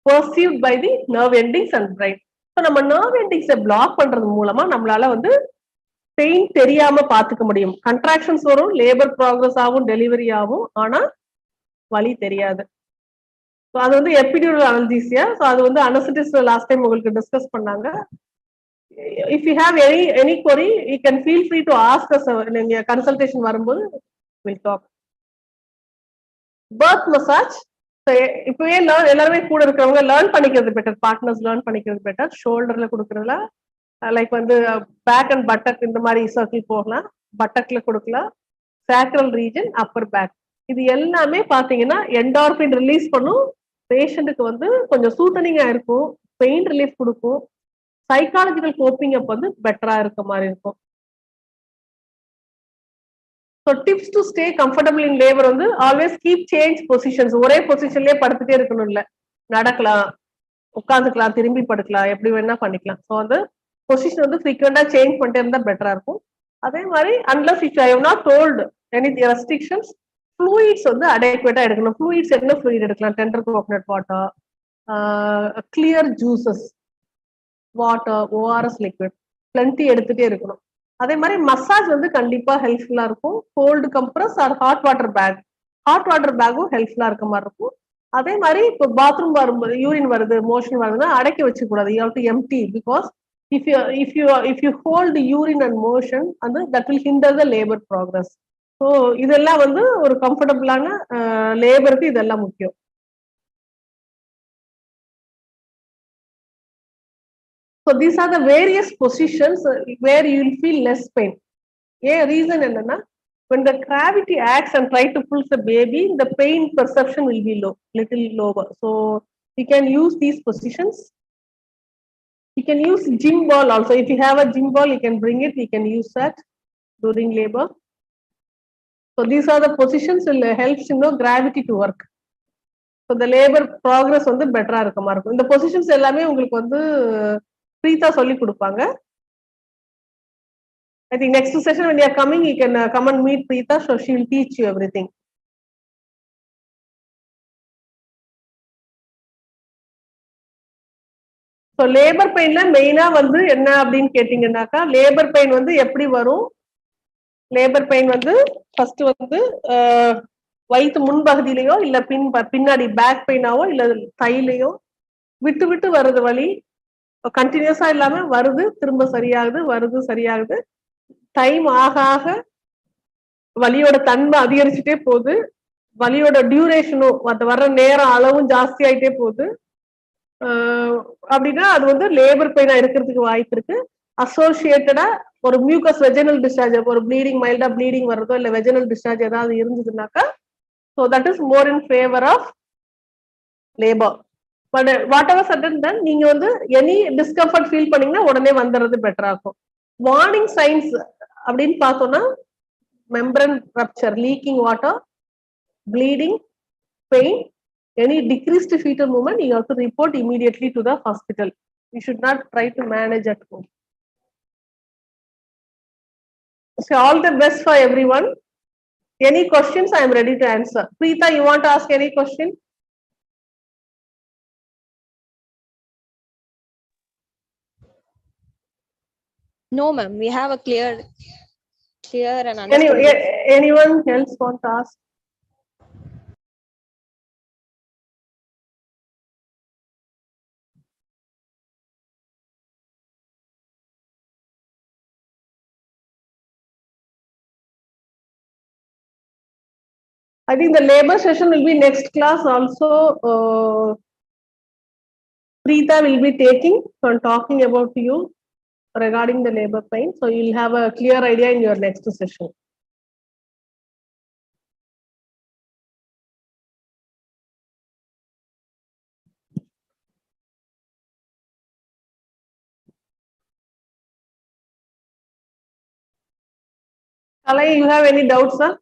perceived by the nerve endings and brain. நம்ம நர்வ் எண்டிங்ஸை பிளாக் பண்றது மூலமா நம்மளால வந்து பெயின் தெரியாம பாத்துக்க முடியும். கண்ட்ராக்ஷன்ஸ் வரும், லேபர் ப்ராக்ரஸ் ஆகும், டெலிவரி ஆகும், ஆனா வலி தெரியாது. அது வந்து எபிடியூரல் அனல்ஜீசியா. அது வந்து அனஸ்தெட்டிஸ்ட் லாஸ்ட் டைம் உங்களுக்கு டிஸ்கஸ் பண்ணாங்க. If you have any query you can feel free to ask us. நீங்க கன்சல்டேஷன் வரும்போது we'll talk. பர்த் மசாஜ் இப்பவே எல்லாருமே கூட இருக்கிறவங்க லேர்ன் பண்ணிக்கிறது பெட்டர், பார்ட்னர்ஸ் லேர்ன் பண்ணிக்கிறது பெட்டர். ஷோல்டர்ல கொடுக்கறதுல லைக் வந்து பேக் அண்ட் பட்டக் இந்த மாதிரி சர்க்கிள் போகலாம், பட்டக்ல கொடுக்கலாம், சாக்ரல் ரீஜன், அப்பர் பேக். இது எல்லாமே பாத்தீங்கன்னா என்டார்பின் ரிலீஸ் பண்ணும், பேஷண்ட்டுக்கு வந்து கொஞ்சம் சூத்தனிங்கா இருக்கும், பெயின் ரிலீஃப் கொடுக்கும், சைக்காலஜிக்கல் கோப்பிங் அப் வந்து பெட்டரா இருக்க மாதிரி இருக்கும். So tips to stay comfortable in labour வந்து ஆல்வேஸ் கீப் சேஞ்ச் பொசிஷன்ஸ். ஒரே பொசிஷன்லயே படுத்துட்டே இருக்கணும் இல்ல, நடக்கலாம், உட்காந்துக்கலாம், திரும்பி படுக்கலாம், எப்படி வேணா பண்ணிக்கலாம். ஸோ அந்த பொசிஷன் வந்து ஃப்ரீக்வெண்டா சேஞ்ச் பண்ணிட்டே இருந்தா பெட்டரா இருக்கும். அதே மாதிரி unless if I have not told any restrictions, fluids வந்து அடெக்வேட்டா எடுக்கணும். ஃப்ளூயிட்ஸ் என்ன ஃப்ளூயிட் எடுக்கலாம்? Tender coconut water, clear juices, water, ORS liquid plenty எடுத்துட்டே இருக்கணும். அதே மாதிரி மசாஜ் வந்து கண்டிப்பா ஹெல்ப்ஃபுல்லா இருக்கும். Cold compress or hot water பேக்கும் ஹெல்ப்ஃபுல்லா இருக்க மாதிரி இருக்கும். அதே மாதிரி இப்போ பாத்ரூம் வரும்போது யூரின் வருது, மோஷன் வருதுன்னா அடக்கி வச்சுக்க கூடாது. You have to empty, because if you hold urine and motion and that will hinder the labor progress. So இதெல்லாம் வந்து ஒரு கம்ஃபர்டபுளான லேபருக்கு இதெல்லாம் முக்கியம். So these are the various positions where you will feel less pain. Reason என்னன்னா, when the gravity acts and try to pull the baby, the pain perception will be little lower. So you can use these positions. You can use gym ball also. If you have a gym ball, you can bring it. You can use that during labor. So these are the positions will helps gravity to work. So the labor progress வந்து பெட்டரா இருக்க மாதிரி இருக்கும். இந்த positions எல்லாமே உங்களுக்கு வந்து பிரீதா சொல்லி கொடுப்பாங்க. I think next session when you are coming, you can come and meet Preeta, so she will teach you everything. So labor pain la மெயினா வந்து என்ன அப்படின்னு கேட்டீங்கன்னாக்கா, லேபர் பெயின் வந்து எப்படி வரும்? லேபர் பெயின் வந்து ஃபர்ஸ்ட் வந்து வயிற்று முன்பகுதியிலையோ இல்ல பின்னாடி பேக் பெயினாவோ இல்ல தையிலையோ விட்டு விட்டு வருது வலி, கண்டினியூஸா இல்லாம வருது, திரும்ப சரியாகுது, வருது, சரியாகுது. டைம் ஆக ஆக வலியோட தன்மை அதிகரிச்சுட்டே போகுது, வலியோட டியூரேஷனும் அது வர்ற நேரம் அளவும் ஜாஸ்தி ஆயிட்டே போகுது. அப்படின்னா அது வந்து லேபர் பெயினா இருக்கிறதுக்கு வாய்ப்பு இருக்கு. அசோசியேட்டடா ஒரு மியூக்கஸ் வெஜினல் டிஸ்சார்ஜ், ஒரு ப்ளீடிங் மைல்டா ப்ளீடிங் வர்றதோ இல்ல வெஜினல் டிஸ்சார்ஜ் ஏதாவது இருந்ததுனாக்கா, so that is more in favour of labour. But whatever sudden then நீங்க வந்து எனி டிஸ்கம்ஃபர்ட் ஃபீல் பண்ணீங்கன்னா உடனே வந்துடுறது பெட்டரா இருக்கும். வார்னிங் சைன்ஸ் அப்படின்னு பார்த்தோம்னா membrane rupture, leaking water, bleeding, pain, any decreased fetal movement, you have to report immediately to the hospital. You should not try to manage at home. So all the best for everyone. Any questions, I am ready to answer. Preeta, you want to ask any question? No, ma'am. We have a clear and understanding. Anyone else want to ask? I think the labor session will be next class also. Preeta will be taking and talking about you regarding the labor pain. So you'll have a clear idea in your next session. Kalai, you have any doubts, sir?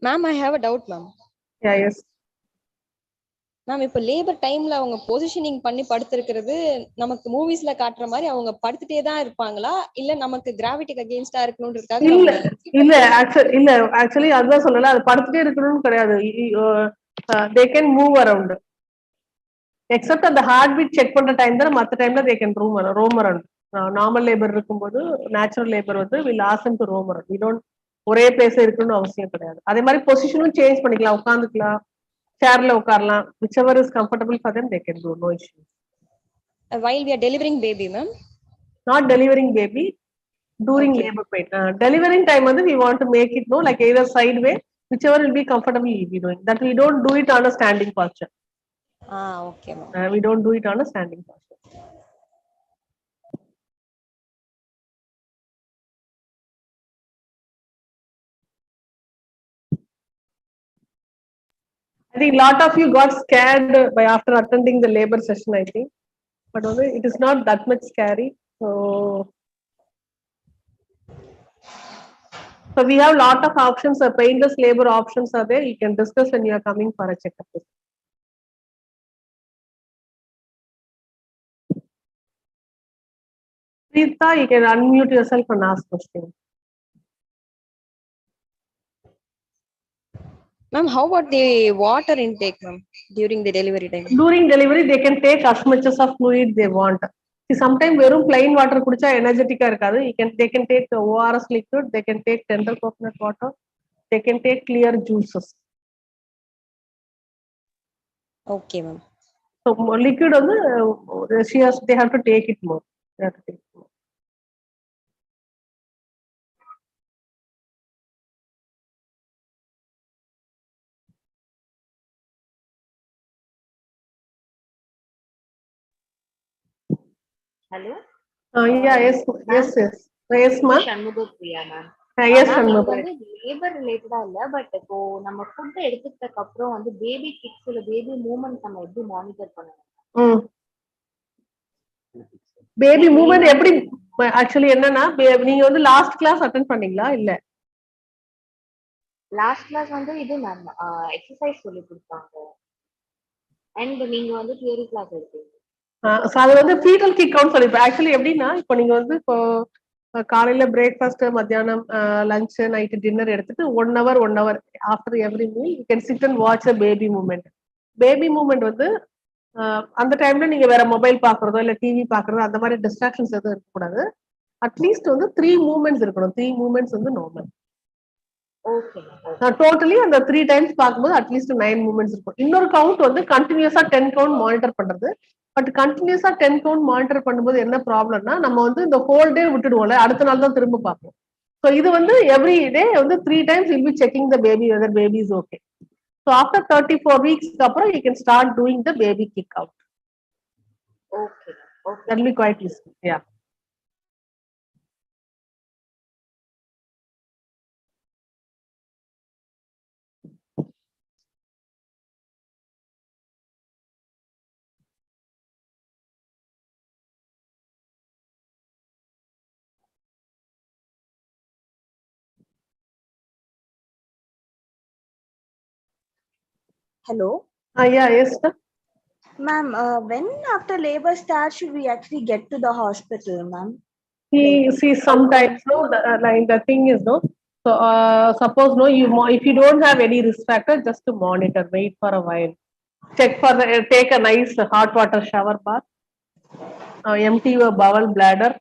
Ma'am, I have a doubt, ma'am. Yeah, yes. Ma'am இப்போ labour டைம்ல அவங்க positioning பண்ணி படுத்திருக்கிறது நமக்கு மூவிஸ்ல காட்டுற மாதிரி அவங்க படுத்துட்டே தான் இருப்பாங்களா, இல்ல நமக்கு கிராவிட்டிக்கு அகைன்ஸ்டா இருக்கணும்ன்றதுக்காக இல்ல ஆக்சுவலி அதுதான் சொல்லல, அது படுத்துட்டே இருக்கணும்னு கிடையாது. they can move around except அந்த ஹார்ட் பீட் செக் பண்ற டைம் தான், மத்த டைம்ல they can roam around. Normal labour இருக்கும்போது நேச்சுரல் லேபர் வந்து will ask them to roam around. we don't ஒரே பிளேஸ்ல இருக்கணும்னு அவசியம் கிடையாது. அதே மாதிரி பொசிஷனும் சேஞ்ச் பண்ணிக்கலாம், உட்காந்துக்கலாம், சேர்ல உட்காரலாம். whichever is comfortable for them they can do, no issue. While we are delivering baby, ma'am? Not delivering baby, during labor pain. Delivering time வந்து we want to make it no like either sideways, whichever will be comfortable we will be doing that. We don't do it on a standing posture. Okay, ma'am. We don't do it on a standing posture. I think a lot of you got scared by after attending the labor session, I think, but also it is not that much scary. So we have lot of options. Painless labor options are there. You can discuss when you are coming for a checkup. Preeta, you can unmute yourself and ask questions. Ma'am, how about the water intake, ma'am, during the delivery time? During delivery, they can take as much as of fluid they want. See, sometimes verum plain water kudicha energetic irukadu. They can take the ORS liquid, they can take tender coconut water, they can take clear juices. Okay, ma'am. So liquid on they have to take it more. They have to take it more. Hello. Yeah, yes, ma. Shanmugapriya ma'am. Yes, Shanmugapriya. Labor related இல்ல, but இப்போ நம்ம food எடுத்துட்டதுக்கு அப்புறம் வந்து baby kicks இல்ல baby movement நம்ம எப்படி monitor பண்ணணும்? Baby movement எப்படி ஆக்சுவலி என்னன்னா, நீங்க வந்து லாஸ்ட் கிளாஸ் அட்டெண்ட் பண்ணீங்களா? இல்ல, லாஸ்ட் கிளாஸ் வந்து இது மேம் எக்ஸசைஸ் சொல்லி கொடுத்தாங்க, அண்ட் நீங்க வந்து தியரி கிளாஸ் எடுத்தீங்க. அது வந்து ஃபீட்டல் கிக் கவுண்ட் சொல்லி. ஆக்சுவலி எப்படின்னா, இப்போ நீங்க வந்து இப்போ காலையில பிரேக்ஃபாஸ்ட், மத்தியானம் லஞ்ச், நைட்டு டின்னர் எடுத்துட்டு 1 hour after every meal you can sit and watch a baby movement. Baby movement வந்து அந்த டைம்ல நீங்க வேற மொபைல் பாக்குறதோ இல்ல டிவி பாக்குறதோ அந்த மாதிரி டிஸ்ட்ராக்ஷன்ஸ் எதுவும் இருக்கக்கூடாது. அட்லீஸ்ட் வந்து 3 மூவ்மெண்ட்ஸ் இருக்கணும். 3 மூவ்மெண்ட்ஸ் வந்து நார்மல். டோட்டலி அந்த 3 டைம்ஸ் பார்க்கும்போது அட்லீஸ்ட் 9 மூவ்மெண்ட்ஸ் இருக்கும். இன்னொரு கவுண்ட் வந்து கண்டினியூஸா 10 கவுண்ட் மானிட்டர் பண்றது. பட் கண்டினியூஸா 10 கவுண்ட் மானிட்டர் பண்ணும்போது என்ன ப்ராப்ளம்னா, நம்ம வந்து இந்த ஹோல் டே விட்டுடுவோம்ல, அடுத்த நாள் தான் திரும்ப பார்ப்போம். So இது வந்து every day வந்து 3 times you'll be checking the baby whether baby is okay. So after 34 weeks அப்புறம் you can start doing the baby kick out. Okay. Okay. That will be quite easy. Yeah. Hello. Yeah, yes, sir. Ma'am, when after labor starts should we actually get to the hospital, ma'am? See sometimes no like the thing is no, so suppose no if you don't have any risk factor, just to monitor, wait for a while, check for the take a nice hot water shower bath, empty your bowel bladder.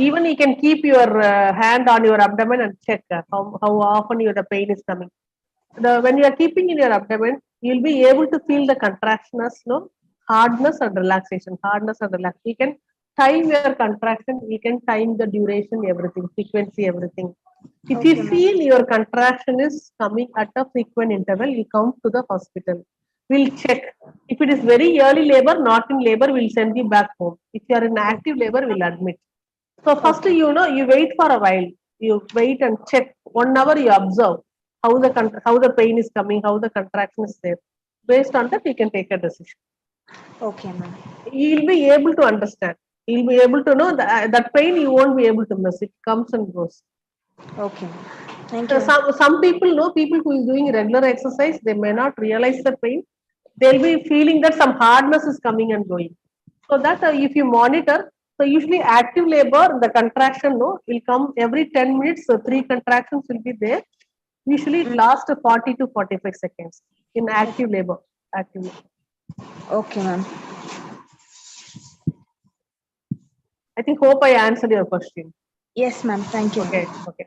Even you can keep your hand on your abdomen and check how often the pain is coming. When you are keeping in your abdomen, you'll be able to feel the contractions, no, hardness and relaxation, hardness and relaxation. You can time your contraction, you can time the duration, everything, frequency, everything. If Okay, you ma'am. feel your contraction is coming at a frequent interval, you come to the hospital. We'll check. If it is very early labor, not in labor, we'll send you back home. If you are in active labor, we'll admit. So first, Okay. you know, you wait for a while. You wait and check. 1 hour you observe how the pain is coming, how the contraction is there. Based on that, you can take a decision. Okay, ma'am. You'll be able to understand. You'll be able to know that pain you won't be able to miss. It comes and goes. Okay. Thank you. Some people know, people who is doing regular exercise, they may not realize the pain. They'll be feeling that some hardness is coming and going. So that if you monitor, so usually active labor, the contraction no will come every 10 minutes. So 3 contractions will be there. Usually it lasts 40 to 45 seconds in active labor. Active labor. Okay, ma'am. I think hope I answered your question. Yes, ma'am. Thank you. Okay. Okay.